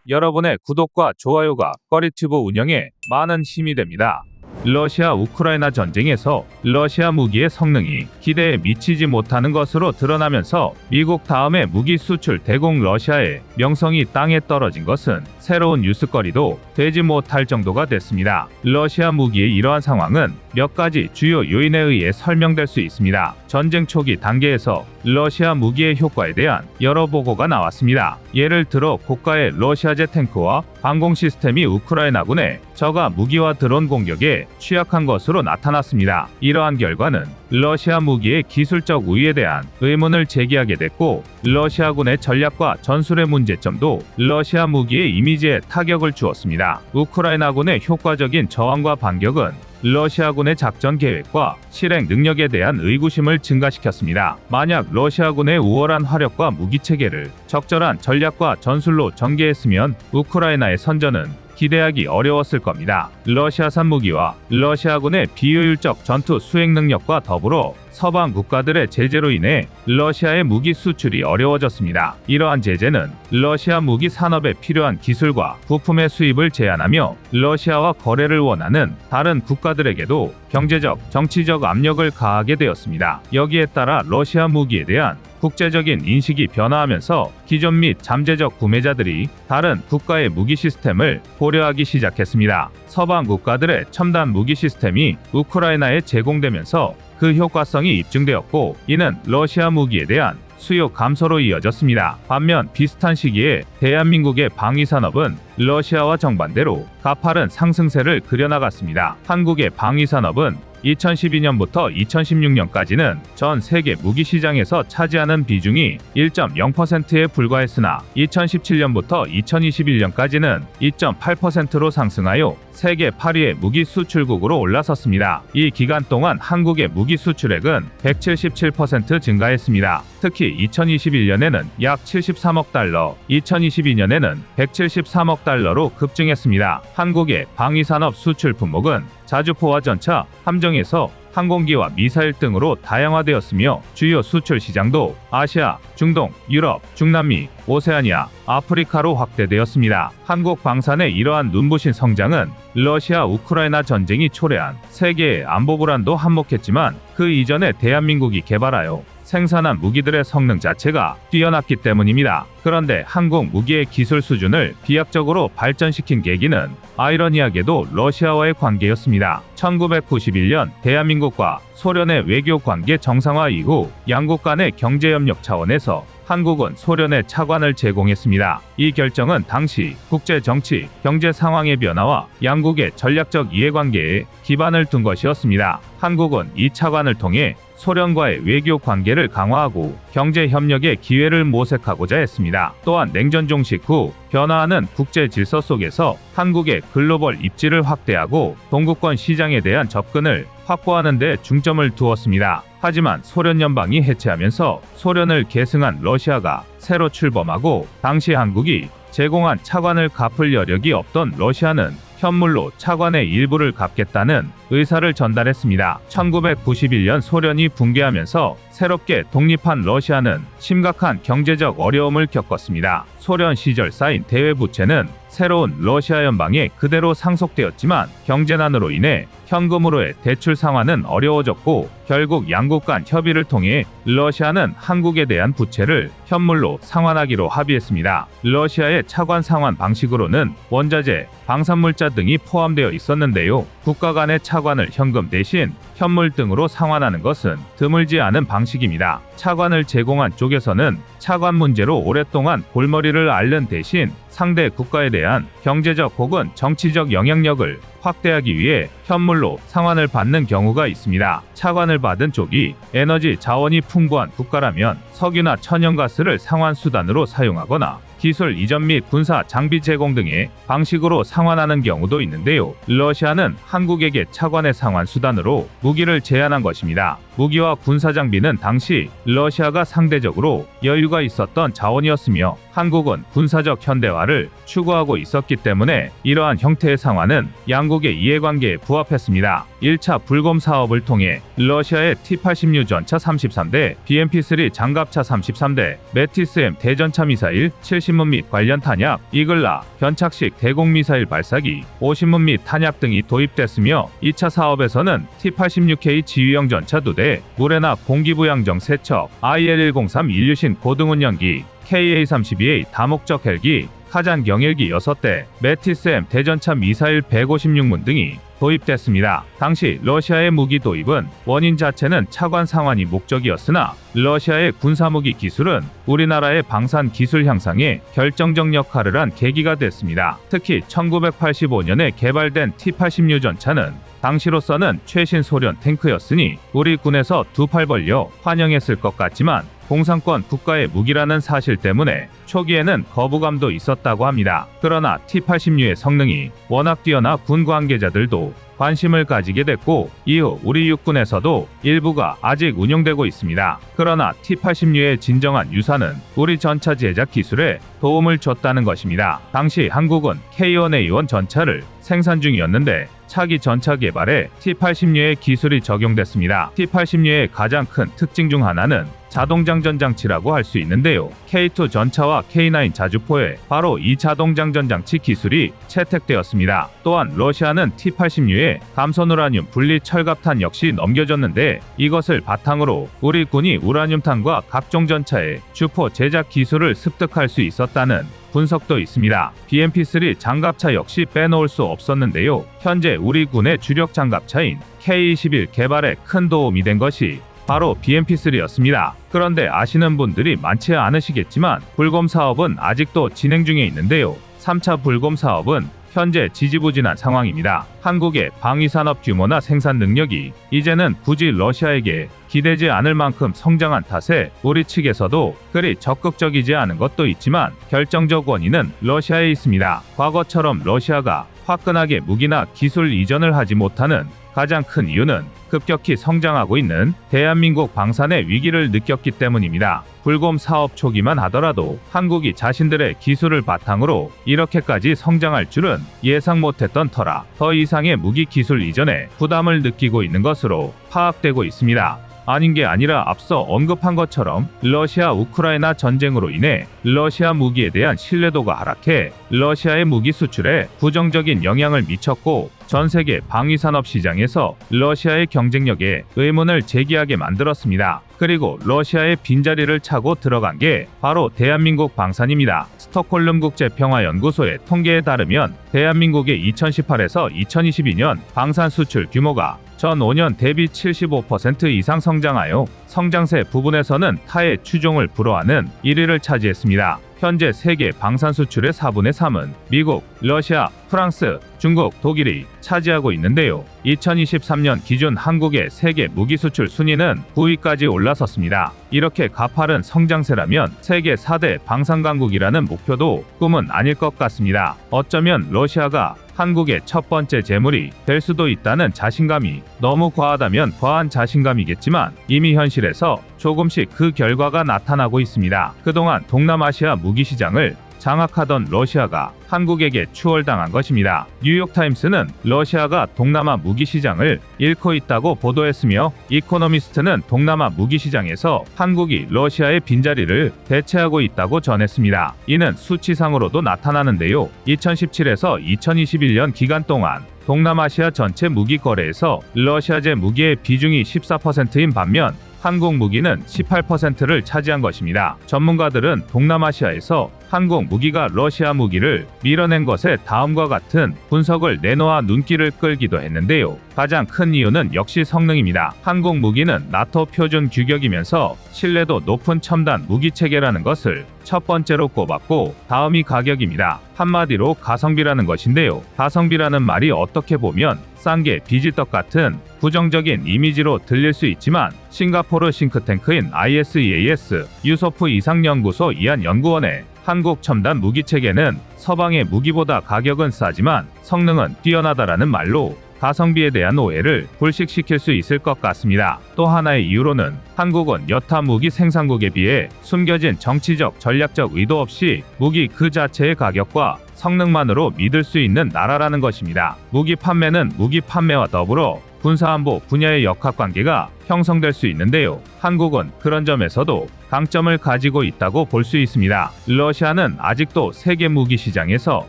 여러분의 구독과 좋아요가 꺼리튜브 운영에 많은 힘이 됩니다. 러시아 우크라이나 전쟁에서 러시아 무기의 성능이 기대에 미치지 못하는 것으로 드러나면서 미국 다음의 무기 수출 대국 러시아의 명성이 땅에 떨어진 것은 새로운 뉴스거리도 되지 못할 정도가 됐습니다. 러시아 무기의 이러한 상황은 몇 가지 주요 요인에 의해 설명될 수 있습니다. 전쟁 초기 단계에서 러시아 무기의 효과에 대한 여러 보고가 나왔습니다. 예를 들어 고가의 러시아제 탱크와 방공 시스템이 우크라이나군의 저가 무기와 드론 공격에 취약한 것으로 나타났습니다. 이러한 결과는 러시아 무기의 기술적 우위에 대한 의문을 제기하게 됐고, 러시아군의 전략과 전술의 문제점도 러시아 무기의 이미지에 타격을 주었습니다. 우크라이나군의 효과적인 저항과 반격은 러시아군의 작전 계획과 실행 능력에 대한 의구심을 증가시켰습니다. 만약 러시아군의 우월한 화력과 무기체계를 적절한 전략과 전술로 전개했으면 우크라이나의 선전은 기대하기 어려웠을 겁니다. 러시아산 무기와 러시아군의 비효율적 전투 수행 능력과 더불어 서방 국가들의 제재로 인해 러시아의 무기 수출이 어려워졌습니다. 이러한 제재는 러시아 무기 산업에 필요한 기술과 부품의 수입을 제한하며 러시아와 거래를 원하는 다른 국가들에게도 경제적, 정치적 압력을 가하게 되었습니다. 여기에 따라 러시아 무기에 대한 국제적인 인식이 변화하면서 기존 및 잠재적 구매자들이 다른 국가의 무기 시스템을 고려하기 시작했습니다. 서방 국가들의 첨단 무기 시스템이 우크라이나에 제공되면서 그 효과성이 입증되었고, 이는 러시아 무기에 대한 수요 감소로 이어졌습니다. 반면 비슷한 시기에 대한민국의 방위산업은 러시아와 정반대로 가파른 상승세를 그려나갔습니다. 한국의 방위산업은 2012년부터 2016년까지는 전 세계 무기 시장에서 차지하는 비중이 1.0%에 불과했으나 2017년부터 2021년까지는 2.8%로 상승하여 세계 8위의 무기 수출국으로 올라섰습니다. 이 기간 동안 한국의 무기 수출액은 177% 증가했습니다. 특히 2021년에는 약 73억 달러, 2022년에는 173억 달러로 급증했습니다. 한국의 방위산업 수출 품목은 자주포와 전차, 함정에서 항공기와 미사일 등으로 다양화되었으며 주요 수출 시장도 아시아, 중동, 유럽, 중남미, 오세아니아, 아프리카로 확대되었습니다. 한국 방산의 이러한 눈부신 성장은 러시아 우크라이나 전쟁이 초래한 세계의 안보 불안도 한몫했지만 그 이전에 대한민국이 개발하여 생산한 무기들의 성능 자체가 뛰어났기 때문입니다. 그런데 한국 무기의 기술 수준을 비약적으로 발전시킨 계기는 아이러니하게도 러시아와의 관계였습니다. 1991년 대한민국과 소련의 외교 관계 정상화 이후 양국 간의 경제협력 차원에서 한국은 소련에 차관을 제공했습니다. 이 결정은 당시 국제 정치, 경제 상황의 변화와 양국의 전략적 이해관계에 기반을 둔 것이었습니다. 한국은 이 차관을 통해 소련과의 외교 관계를 강화하고 경제 협력의 기회를 모색하고자 했습니다. 또한 냉전 종식 후 변화하는 국제 질서 속에서 한국의 글로벌 입지를 확대하고 동구권 시장에 대한 접근을 확보하는 데 중점을 두었습니다. 하지만 소련 연방이 해체하면서 소련을 계승한 러시아가 새로 출범하고 당시 한국이 제공한 차관을 갚을 여력이 없던 러시아는 현물로 차관의 일부를 갚겠다는 의사를 전달했습니다. 1991년 소련이 붕괴하면서 새롭게 독립한 러시아는 심각한 경제적 어려움을 겪었습니다. 소련 시절 쌓인 대외 부채는 새로운 러시아 연방에 그대로 상속되었지만 경제난으로 인해 현금으로의 대출 상환은 어려워졌고 결국 양국 간 협의를 통해 러시아는 한국에 대한 부채를 현물로 상환하기로 합의했습니다. 러시아의 차관 상환 방식으로는 원자재, 방산물자 등이 포함되어 있었는데요. 국가 간의 차관을 현금 대신 현물 등으로 상환하는 것은 드물지 않은 방식입니다. 차관을 제공한 쪽에서는 차관 문제로 오랫동안 골머리를 앓는 대신 상대 국가에 대한 경제적 혹은 정치적 영향력을 확대하기 위해 현물로 상환을 받는 경우가 있습니다. 차관을 받은 쪽이 에너지 자원이 풍부한 국가라면 석유나 천연가스를 상환 수단으로 사용하거나 기술 이전 및 군사 장비 제공 등의 방식으로 상환하는 경우도 있는데요. 러시아는 한국에게 차관의 상환 수단으로 무기를 제한한 것입니다. 무기와 군사 장비는 당시 러시아가 상대적으로 여유가 있었던 자원이었으며 한국은 군사적 현대화를 추구하고 있었기 때문에 이러한 형태의 상환은 양국의 이해관계에 부합했습니다. 1차 불검 사업을 통해 러시아의 T-86 전차 33대, BMP-3 장갑차 33대, 메티스-M 대전차 미사일 70문 및 관련 탄약, 이글라, 견착식 대공미사일 발사기, 50문 및 탄약 등이 도입됐으며 2차 사업에서는 T-86K 지휘형 전차 2대, 무레나 공기부양정 3척, IL-103 인류신 고등운영기, KA-32A 다목적 헬기, 카잔 경헬기 6대, 메티스-M 대전차 미사일 156문 등이 도입됐습니다. 당시 러시아의 무기 도입은 원인 자체는 차관 상환이 목적이었으나 러시아의 군사무기 기술은 우리나라의 방산 기술 향상에 결정적 역할을 한 계기가 됐습니다. 특히 1985년에 개발된 T-86 전차는 당시로서는 최신 소련 탱크였으니 우리 군에서 두 팔 벌려 환영했을 것 같지만 공산권 국가의 무기라는 사실 때문에 초기에는 거부감도 있었다고 합니다. 그러나 T-86의 성능이 워낙 뛰어나 군 관계자들도 관심을 가지게 됐고 이후 우리 육군에서도 일부가 아직 운용되고 있습니다. 그러나 T-86의 진정한 유사는 우리 전차 제작 기술에 도움을 줬다는 것입니다. 당시 한국은 K1A1 전차를 생산 중이었는데 차기 전차 개발에 T-86의 기술이 적용됐습니다. T-86의 가장 큰 특징 중 하나는 자동장전 장치라고 할 수 있는데요. K2 전차와 K9 자주포에 바로 이 자동장전 장치 기술이 채택되었습니다. 또한 러시아는 T-86에 감소우라늄 분리 철갑탄 역시 넘겨줬는데 이것을 바탕으로 우리 군이 우라늄탄과 각종 전차의 주포 제작 기술을 습득할 수 있었다는 분석도 있습니다. BMP-3 장갑차 역시 빼놓을 수 없었는데요. 현재 우리 군의 주력 장갑차인 K-21 개발에 큰 도움이 된 것이 바로 BMP-3였습니다. 그런데 아시는 분들이 많지 않으시겠지만 불검 사업은 아직도 진행 중에 있는데요. 3차 불검 사업은 현재 지지부진한 상황입니다. 한국의 방위산업 규모나 생산 능력이 이제는 굳이 러시아에게 기대지 않을 만큼 성장한 탓에 우리 측에서도 그리 적극적이지 않은 것도 있지만 결정적 원인은 러시아에 있습니다. 과거처럼 러시아가 화끈하게 무기나 기술 이전을 하지 못하는 가장 큰 이유는 급격히 성장하고 있는 대한민국 방산의 위기를 느꼈기 때문입니다. 불곰 사업 초기만 하더라도 한국이 자신들의 기술을 바탕으로 이렇게까지 성장할 줄은 예상 못했던 터라 더 이상의 무기 기술 이전에 부담을 느끼고 있는 것으로 파악되고 있습니다. 아닌 게 아니라 앞서 언급한 것처럼 러시아 우크라이나 전쟁으로 인해 러시아 무기에 대한 신뢰도가 하락해 러시아의 무기 수출에 부정적인 영향을 미쳤고 전 세계 방위산업 시장에서 러시아의 경쟁력에 의문을 제기하게 만들었습니다. 그리고 러시아의 빈자리를 차고 들어간 게 바로 대한민국 방산입니다. 스톡홀름 국제평화연구소의 통계에 따르면 대한민국의 2018에서 2022년 방산 수출 규모가 전 5년 대비 75% 이상 성장하여 성장세 부분에서는 타의 추종을 불허하는 1위를 차지했습니다. 현재 세계 방산 수출의 4분의 3은 미국, 러시아, 프랑스, 중국, 독일이 차지하고 있는데요. 2023년 기준 한국의 세계 무기 수출 순위는 9위까지 올라섰습니다. 이렇게 가파른 성장세라면 세계 4대 방산 강국이라는 목표도 꿈은 아닐 것 같습니다. 어쩌면 러시아가 한국의 첫 번째 재물이 될 수도 있다는 자신감이 너무 과하다면 과한 자신감이겠지만 이미 현실에서 조금씩 그 결과가 나타나고 있습니다. 그동안 동남아시아 무기 시장을 장악하던 러시아가 한국에게 추월당한 것입니다. 뉴욕타임스는 러시아가 동남아 무기 시장을 잃고 있다고 보도했으며 이코노미스트는 동남아 무기 시장에서 한국이 러시아의 빈자리를 대체하고 있다고 전했습니다. 이는 수치상으로도 나타나는데요. 2017에서 2021년 기간 동안 동남아시아 전체 무기 거래에서 러시아제 무기의 비중이 14%인 반면 한국 무기는 18%를 차지한 것입니다. 전문가들은 동남아시아에서 한국 무기가 러시아 무기를 밀어낸 것에 다음과 같은 분석을 내놓아 눈길을 끌기도 했는데요. 가장 큰 이유는 역시 성능입니다. 한국 무기는 나토 표준 규격이면서 신뢰도 높은 첨단 무기 체계라는 것을 첫 번째로 꼽았고 다음이 가격입니다. 한마디로 가성비라는 것인데요. 가성비라는 말이 어떻게 보면 싼 게 비지떡 같은 부정적인 이미지로 들릴 수 있지만 싱가포르 싱크탱크인 ISEAS 유소프 이상연구소 이한 연구원의 한국 첨단 무기 체계는 서방의 무기보다 가격은 싸지만 성능은 뛰어나다라는 말로 가성비에 대한 오해를 불식시킬 수 있을 것 같습니다. 또 하나의 이유로는 한국은 여타 무기 생산국에 비해 숨겨진 정치적 전략적 의도 없이 무기 그 자체의 가격과 성능만으로 믿을 수 있는 나라라는 것입니다. 무기 판매는 무기 판매와 더불어 군사안보 분야의 역학관계가 형성될 수 있는데요. 한국은 그런 점에서도 강점을 가지고 있다고 볼 수 있습니다. 러시아는 아직도 세계 무기 시장에서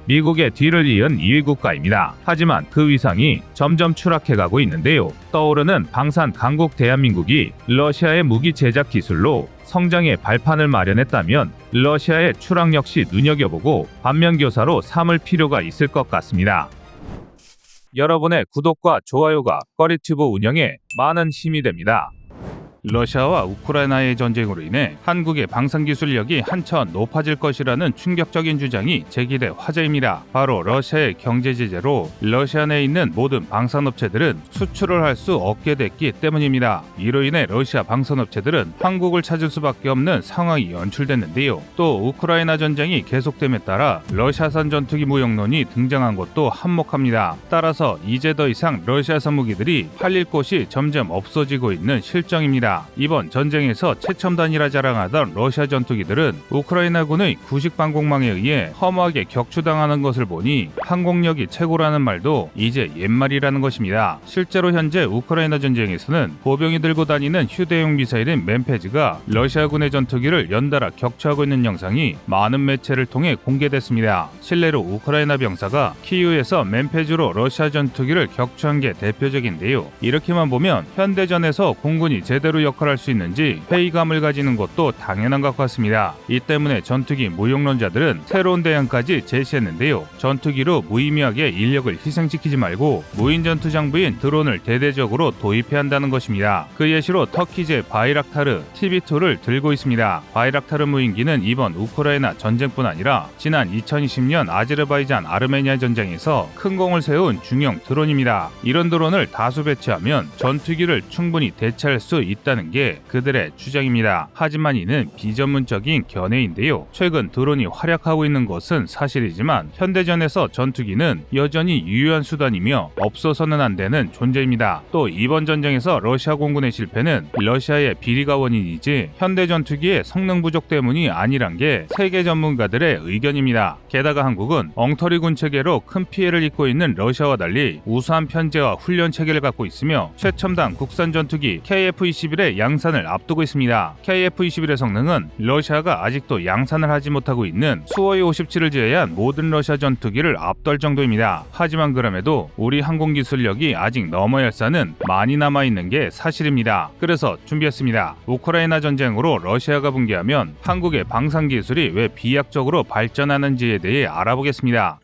미국의 뒤를 이은 2위 국가입니다. 하지만 그 위상이 점점 추락해가고 있는데요. 떠오르는 방산 강국 대한민국이 러시아의 무기 제작 기술로 성장의 발판을 마련했다면 러시아의 추락 역시 눈여겨보고 반면교사로 삼을 필요가 있을 것 같습니다. 여러분의 구독과 좋아요가 꺼리튜브 운영에 많은 힘이 됩니다. 러시아와 우크라이나의 전쟁으로 인해 한국의 방산 기술력이 한층 높아질 것이라는 충격적인 주장이 제기돼 화제입니다. 바로 러시아의 경제 제재로 러시아 내에 있는 모든 방산업체들은 수출을 할 수 없게 됐기 때문입니다. 이로 인해 러시아 방산업체들은 한국을 찾을 수밖에 없는 상황이 연출됐는데요. 또 우크라이나 전쟁이 계속됨에 따라 러시아산 전투기 무역론이 등장한 것도 한몫합니다. 따라서 이제 더 이상 러시아산 무기들이 팔릴 곳이 점점 없어지고 있는 실정입니다. 이번 전쟁에서 최첨단이라 자랑하던 러시아 전투기들은 우크라이나군의 구식 방공망에 의해 허무하게 격추당하는 것을 보니 항공력이 최고라는 말도 이제 옛말이라는 것입니다. 실제로 현재 우크라이나 전쟁에서는 보병이 들고 다니는 휴대용 미사일인 맨페즈가 러시아군의 전투기를 연달아 격추하고 있는 영상이 많은 매체를 통해 공개됐습니다. 실내로 우크라이나 병사가 키이우에서 맨페즈로 러시아 전투기를 격추한 게 대표적인데요. 이렇게만 보면 현대전에서 공군이 제대로 역할할 수 있는지 회의감을 가지는 것도 당연한 것 같습니다. 이 때문에 전투기 무용론자들은 새로운 대안까지 제시했는데요. 전투기로 무의미하게 인력을 희생시키지 말고 무인 전투 장비인 드론을 대대적으로 도입해야 한다는 것입니다. 그 예시로 터키제 바이락타르 TB2를 들고 있습니다. 바이락타르 무인기는 이번 우크라이나 전쟁뿐 아니라 지난 2020년 아제르바이잔 아르메니아 전쟁에서 큰 공을 세운 중형 드론입니다. 이런 드론을 다수 배치하면 전투기를 충분히 대체할 수 있다는 있다는 게 그들의 주장입니다. 하지만 이는 비전문적인 견해인데요. 최근 드론이 활약하고 있는 것은 사실이지만 현대전에서 전투기는 여전히 유효한 수단이며 없어서는 안 되는 존재입니다. 또 이번 전쟁에서 러시아 공군의 실패는 러시아의 비리가 원인이지 현대 전투기의 성능 부족 때문이 아니란 게 세계 전문가들의 의견입니다. 게다가 한국은 엉터리 군 체계로 큰 피해를 입고 있는 러시아와 달리 우수한 편제와 훈련 체계를 갖고 있으며 최첨단 국산 전투기 KF-21의 양산을 앞두고 있습니다. KF-21의 성능은 러시아가 아직도 양산을 하지 못하고 있는 수호이 57을 제외한 모든 러시아 전투기를 앞돌 정도입니다. 하지만 그럼에도 우리 항공 기술력이 아직 넘어야 할 산은 많이 남아있는 게 사실입니다. 그래서 준비했습니다. 우크라이나 전쟁으로 러시아가 붕괴하면 한국의 방산 기술이 왜 비약적으로 발전하는지에 대해 알아보겠습니다.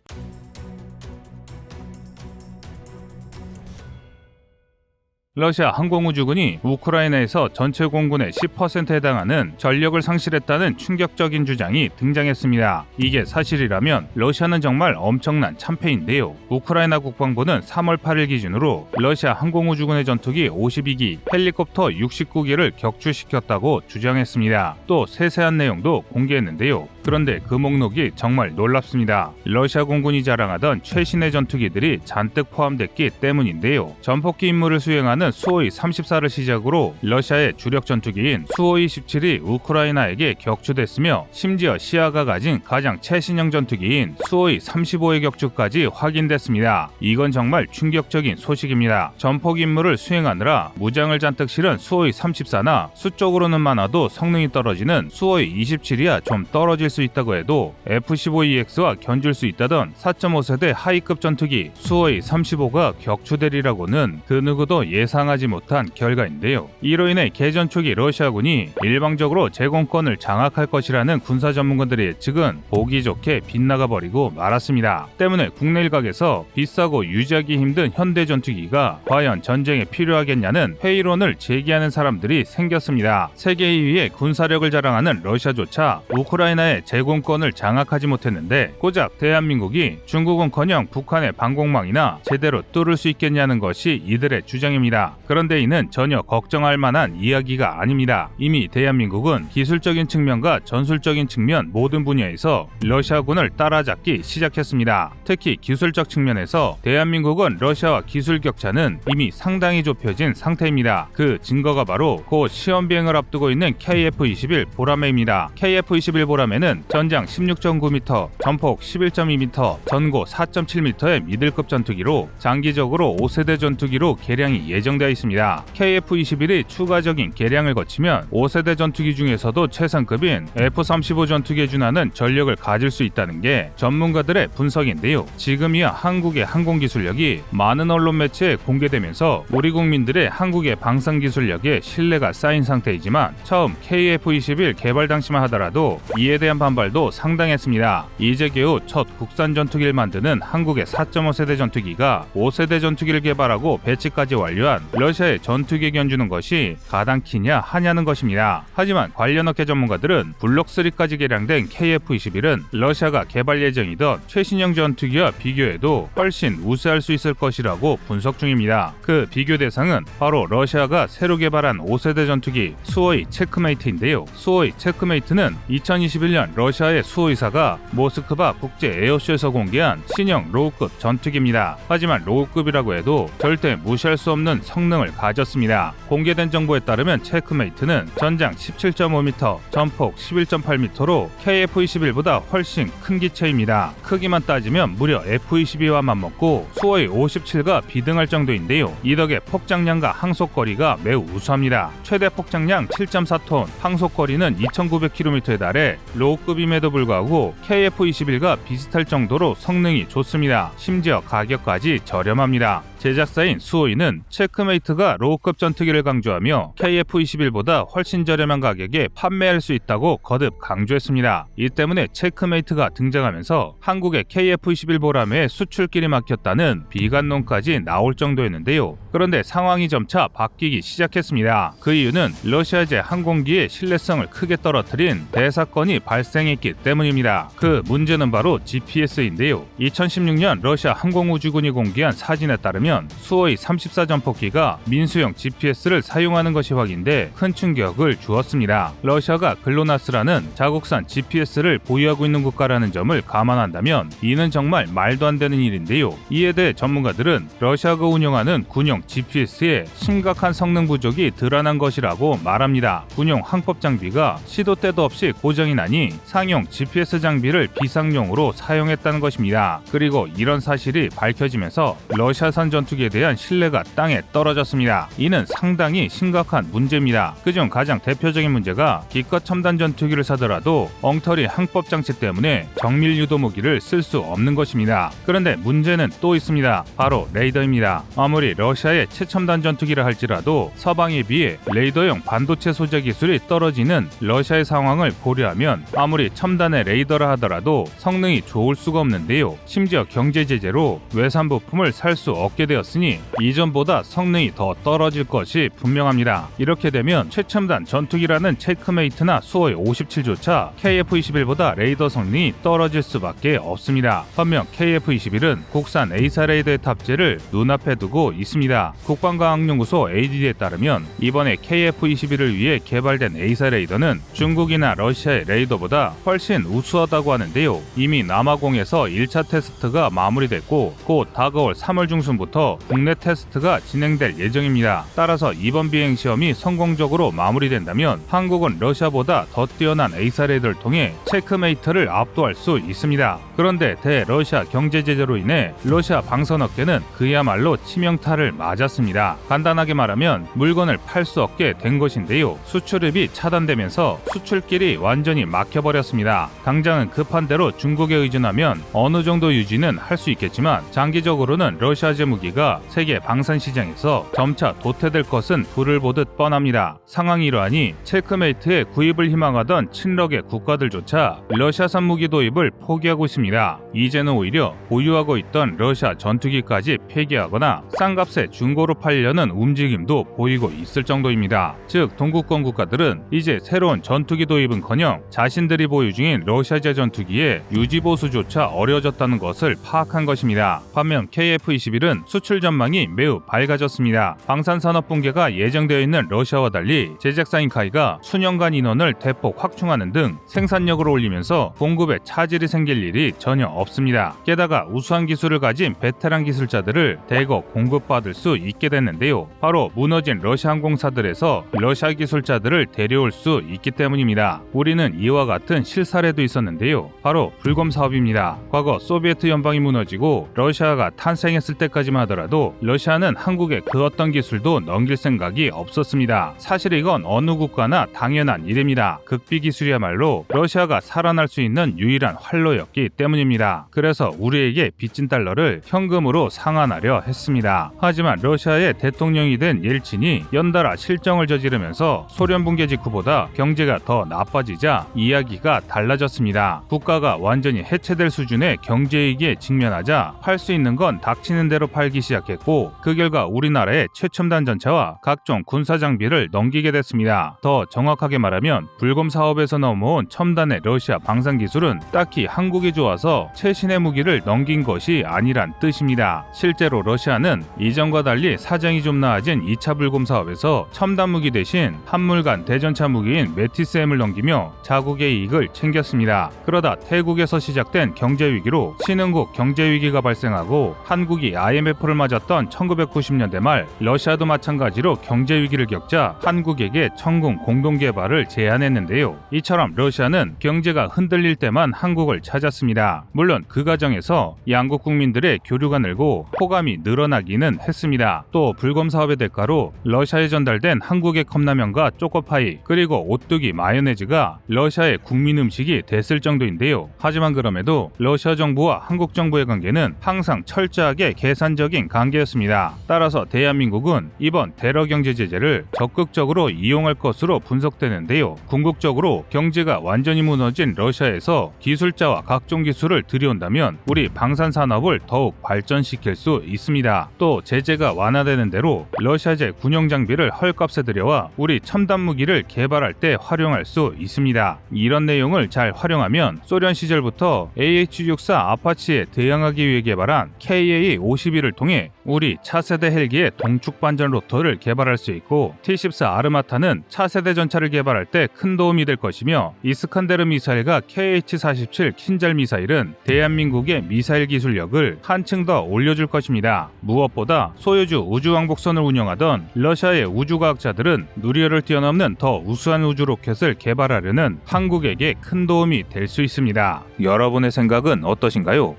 러시아 항공우주군이 우크라이나에서 전체 공군의 10%에 해당하는 전력을 상실했다는 충격적인 주장이 등장했습니다. 이게 사실이라면 러시아는 정말 엄청난 참패인데요. 우크라이나 국방부는 3월 8일 기준으로 러시아 항공우주군의 전투기 52기, 헬리콥터 69기를 격추시켰다고 주장했습니다. 또 세세한 내용도 공개했는데요. 그런데 그 목록이 정말 놀랍습니다. 러시아 공군이 자랑하던 최신의 전투기들이 잔뜩 포함됐기 때문인데요. 전폭기 임무를 수행하는 수호이 34를 시작으로 러시아의 주력 전투기인 수호이 17이 우크라이나에게 격추됐으며 심지어 시아가 가진 가장 최신형 전투기인 수호이 35의 격추까지 확인됐습니다. 이건 정말 충격적인 소식입니다. 전폭 임무를 수행하느라 무장을 잔뜩 실은 수호이 34나 수적으로는 많아도 성능이 떨어지는 수호이 27이야 좀 떨어질 수 있다고 해도 F-15EX와 견줄 수 있다던 4.5세대 하이급 전투기 수호이 35가 격추되리라고는 그 누구도 예상하지 못한 결과인데요. 이로 인해 개전 초기 러시아군이 일방적으로 제공권을 장악할 것이라는 군사 전문가들의 예측은 보기 좋게 빗나가버리고 말았습니다. 때문에 국내 일각에서 비싸고 유지하기 힘든 현대 전투기가 과연 전쟁에 필요하겠냐는 회의론을 제기하는 사람들이 생겼습니다. 세계 2위의 군사력을 자랑하는 러시아조차 우크라이나의 제공권을 장악하지 못했는데 고작 대한민국이 중국은커녕 북한의 방공망이나 제대로 뚫을 수 있겠냐는 것이 이들의 주장입니다. 그런데 이는 전혀 걱정할 만한 이야기가 아닙니다. 이미 대한민국은 기술적인 측면과 전술적인 측면 모든 분야에서 러시아군을 따라잡기 시작했습니다. 특히 기술적 측면에서 대한민국은 러시아와 기술 격차는 이미 상당히 좁혀진 상태입니다. 그 증거가 바로 곧 시험 비행을 앞두고 있는 KF-21 보라매입니다. KF-21 보라매는 전장 16.9m, 전폭 11.2m, 전고 4.7m의 미들급 전투기로 장기적으로 5세대 전투기로 개량이 예정되어 있습니다. KF-21이 추가적인 개량을 거치면 5세대 전투기 중에서도 최상급인 F-35 전투기에 준하는 전력을 가질 수 있다는 게 전문가들의 분석인데요. 지금이야 한국의 항공기술력이 많은 언론 매체에 공개되면서 우리 국민들의 한국의 방산기술력에 신뢰가 쌓인 상태이지만 처음 KF-21 개발 당시만 하더라도 이에 대한 반발도 상당했습니다. 이제 겨우 첫 국산 전투기를 만드는 한국의 4.5세대 전투기가 5세대 전투기를 개발하고 배치까지 완료한 러시아의 전투기에 견주는 것이 가당키냐 하냐는 것입니다. 하지만 관련 업계 전문가들은 블록3까지 개량된 KF-21은 러시아가 개발 예정이던 최신형 전투기와 비교해도 훨씬 우세할 수 있을 것이라고 분석 중입니다. 그 비교 대상은 바로 러시아가 새로 개발한 5세대 전투기 수호이 체크메이트인데요. 수호이 체크메이트는 2021년 러시아의 수호이사가 모스크바 국제 에어쇼에서 공개한 신형 로우급 전투기입니다. 하지만 로우급이라고 해도 절대 무시할 수 없는 성능을 가졌습니다. 공개된 정보에 따르면 체크메이트는 전장 17.5m, 전폭 11.8m로 KF-21보다 훨씬 큰 기체입니다. 크기만 따지면 무려 F-22와 맞먹고 수호이 57과 비등할 정도인데요. 이 덕에 폭장량과 항속거리가 매우 우수합니다. 최대 폭장량 7.4톤, 항속거리는 2,900km에 달해 로우급임에도 불구하고 KF-21과 비슷할 정도로 성능이 좋습니다. 심지어 가격까지 저렴합니다. 제작사인 수호이는 체크메이트가 로우급 전투기를 강조하며 KF-21보다 훨씬 저렴한 가격에 판매할 수 있다고 거듭 강조했습니다. 이 때문에 체크메이트가 등장하면서 한국의 KF-21 보라매의 수출길이 막혔다는 비관론까지 나올 정도였는데요. 그런데 상황이 점차 바뀌기 시작했습니다. 그 이유는 러시아제 항공기의 신뢰성을 크게 떨어뜨린 대사건이 발생했기 때문입니다. 그 문제는 바로 GPS인데요. 2016년 러시아 항공우주군이 공개한 사진에 따르면 따르면 수호이 34 전폭기가 민수용 GPS를 사용하는 것이 확인돼 큰 충격을 주었습니다. 러시아가 글로나스라는 자국산 GPS를 보유하고 있는 국가라는 점을 감안한다면 이는 정말 말도 안 되는 일인데요. 이에 대해 전문가들은 러시아가 운영하는 군용 GPS에 심각한 성능 부족이 드러난 것이라고 말합니다. 군용 항법 장비가 시도 때도 없이 고장이 나니 상용 GPS 장비를 비상용으로 사용했다는 것입니다. 그리고 이런 사실이 밝혀지면서 러시아산 전투기에 대한 신뢰가 땅에 떨어졌습니다. 이는 상당히 심각한 문제입니다. 그중 가장 대표적인 문제가 기껏 첨단 전투기를 사더라도 엉터리 항법 장치 때문에 정밀 유도 무기를 쓸 수 없는 것입니다. 그런데 문제는 또 있습니다. 바로 레이더입니다. 아무리 러시아의 최첨단 전투기라 할지라도 서방에 비해 레이더용 반도체 소재 기술이 떨어지는 러시아의 상황을 고려하면 아무리 첨단의 레이더라 하더라도 성능이 좋을 수가 없는데요. 심지어 경제 제재로 외산 부품을 살 수 없게 되었으니 이전보다 성능이 더 떨어질 것이 분명합니다. 이렇게 되면 최첨단 전투기라는 체크메이트나 수호이 57조차 KF-21보다 레이더 성능이 떨어질 수밖에 없습니다. 반면 KF-21은 국산 A사 레이더의 탑재를 눈앞에 두고 있습니다. 국방과학연구소 ADD에 따르면 이번에 KF-21을 위해 개발된 A사 레이더는 중국이나 러시아의 레이더보다 훨씬 우수하다고 하는데요. 이미 남아공에서 1차 테스트가 마무리됐고 곧 다가올 3월 중순부터 국내 테스트가 진행될 예정입니다. 따라서 이번 비행 시험이 성공적으로 마무리된다면 한국은 러시아보다 더 뛰어난 A사 레이더를 통해 체크메이트를 압도할 수 있습니다. 그런데 대러시아 경제 제재로 인해 러시아 방산업계는 그야말로 치명타를 맞았습니다. 간단하게 말하면 물건을 팔 수 없게 된 것인데요. 수출입이 차단되면서 수출길이 완전히 막혀버렸습니다. 당장은 급한 대로 중국에 의존하면 어느 정도 유지는 할 수 있겠지만 장기적으로는 러시아제 무기가 세계 방산 시장에서 점차 도태될 것은 불을 보듯 뻔합니다. 상황이 이러하니 체크메이트의 구입을 희망하던 친러계 국가들조차 러시아산 무기 도입을 포기하고 있습니다. 이제는 오히려 보유하고 있던 러시아 전투기까지 폐기하거나 싼 값에 중고로 팔려는 움직임도 보이고 있을 정도입니다. 즉 동구권 국가들은 이제 새로운 전투기 도입은커녕 자신들이 보유 중인 러시아제 전투기의 유지 보수조차 어려워졌다는 것을 파악한 것입니다. 반면 KF-21은 수출 전망이 매우 밝아졌습니다. 방산산업 붕괴가 예정되어 있는 러시아와 달리 제작사인 카이가 수년간 인원을 대폭 확충하는 등 생산력을 올리면서 공급에 차질이 생길 일이 전혀 없습니다. 게다가 우수한 기술을 가진 베테랑 기술자들을 대거 공급받을 수 있게 됐는데요. 바로 무너진 러시아 항공사들에서 러시아 기술자들을 데려올 수 있기 때문입니다. 우리는 이와 같은 실사례도 있었는데요. 바로 불검 사업입니다. 과거 소비에트 연방이 무너지고 러시아가 탄생했을 때까지만 하더라도 러시아는 한국에 그 어떤 기술도 넘길 생각이 없었습니다. 사실 이건 어느 국가나 당연한 일입니다. 극비 기술이야말로 러시아가 살아날 수 있는 유일한 활로였기 때문입니다. 그래서 우리에게 빚진 달러를 현금으로 상환하려 했습니다. 하지만 러시아의 대통령이 된 옐친이 연달아 실정을 저지르면서 소련 붕괴 직후보다 경제가 더 나빠지자 이야기가 달라졌습니다. 국가가 완전히 해체될 수준의 경제위기에 직면하자 팔 수 있는 건 닥치는 대로 팔기 시작했고 그 결과 우리나라의 최첨단 전차와 각종 군사 장비를 넘기게 됐습니다. 더 정확하게 말하면 불검 사업에서 넘어온 첨단의 러시아 방산 기술은 딱히 한국이 좋아서 최신의 무기를 넘긴 것이 아니란 뜻입니다. 실제로 러시아는 이전과 달리 사정이 좀 나아진 2차 불검 사업에서 첨단 무기 대신 한물간 대전차 무기인 메티스M을 넘기며 자국의 이익을 챙겼습니다. 그러다 태국에서 시작된 경제위기로 신흥국 경제위기가 발생하고 한국이 IMF를 맞았던 1990년대 말 러시아도 마찬가지로 경제위기를 겪자 한국에게 청군 공동개발을 제안했는데요. 이처럼 러시아는 경제가 흔들릴 때만 한국을 찾았습니다. 물론 그 과정에서 양국 국민들의 교류가 늘고 호감이 늘어나기는 했습니다. 또 불검 사업의 대가로 러시아에 전달된 한국의 컵라면과 초코파이 그리고 오뚜기 마요네즈가 러시아의 국민 음식이 됐을 정도인데요. 하지만 그럼에도 러시아 정부와 한국 정부의 관계는 항상 철저하게 계산적인 관계였습니다. 따라서 대한민국은 이번 대러 경제 제재를 적극적으로 이용할 것으로 분석되는데요. 궁극적으로 경제가 완전히 무너진 러시아에서 기술자와 각종 기술을 들여온다면 우리 방산 산업을 더욱 발전시킬 수 있습니다. 또 제재가 완화되는 대로 러시아제 군용 장비를 헐값에 들여와 우리 첨단 무기를 개발할 때 활용할 수 있습니다. 이런 내용을 잘 활용하면 소련 시절부터 AH-64 아파치에 대항하기 위해 개발한 KA-51을 통해 우리 차세대 헬기의 동축 반전 로터를 개발할 수 있고, T-14 아르마타는 차세대 전차를 개발할 때 큰 도움이 될 것이며, 이스칸데르 미사일과 KH-47 킨잘 미사일은 대한민국의 미사일 기술력을 한층 더 올려줄 것입니다. 무엇보다 소유주 우주왕복선을 운영하던 러시아의 우주과학자들은 누리호를 뛰어넘는 더 우수한 우주 로켓을 개발하려는 한국에게 큰 도움이 될 수 있습니다. 여러분의 생각은 어떠신가요?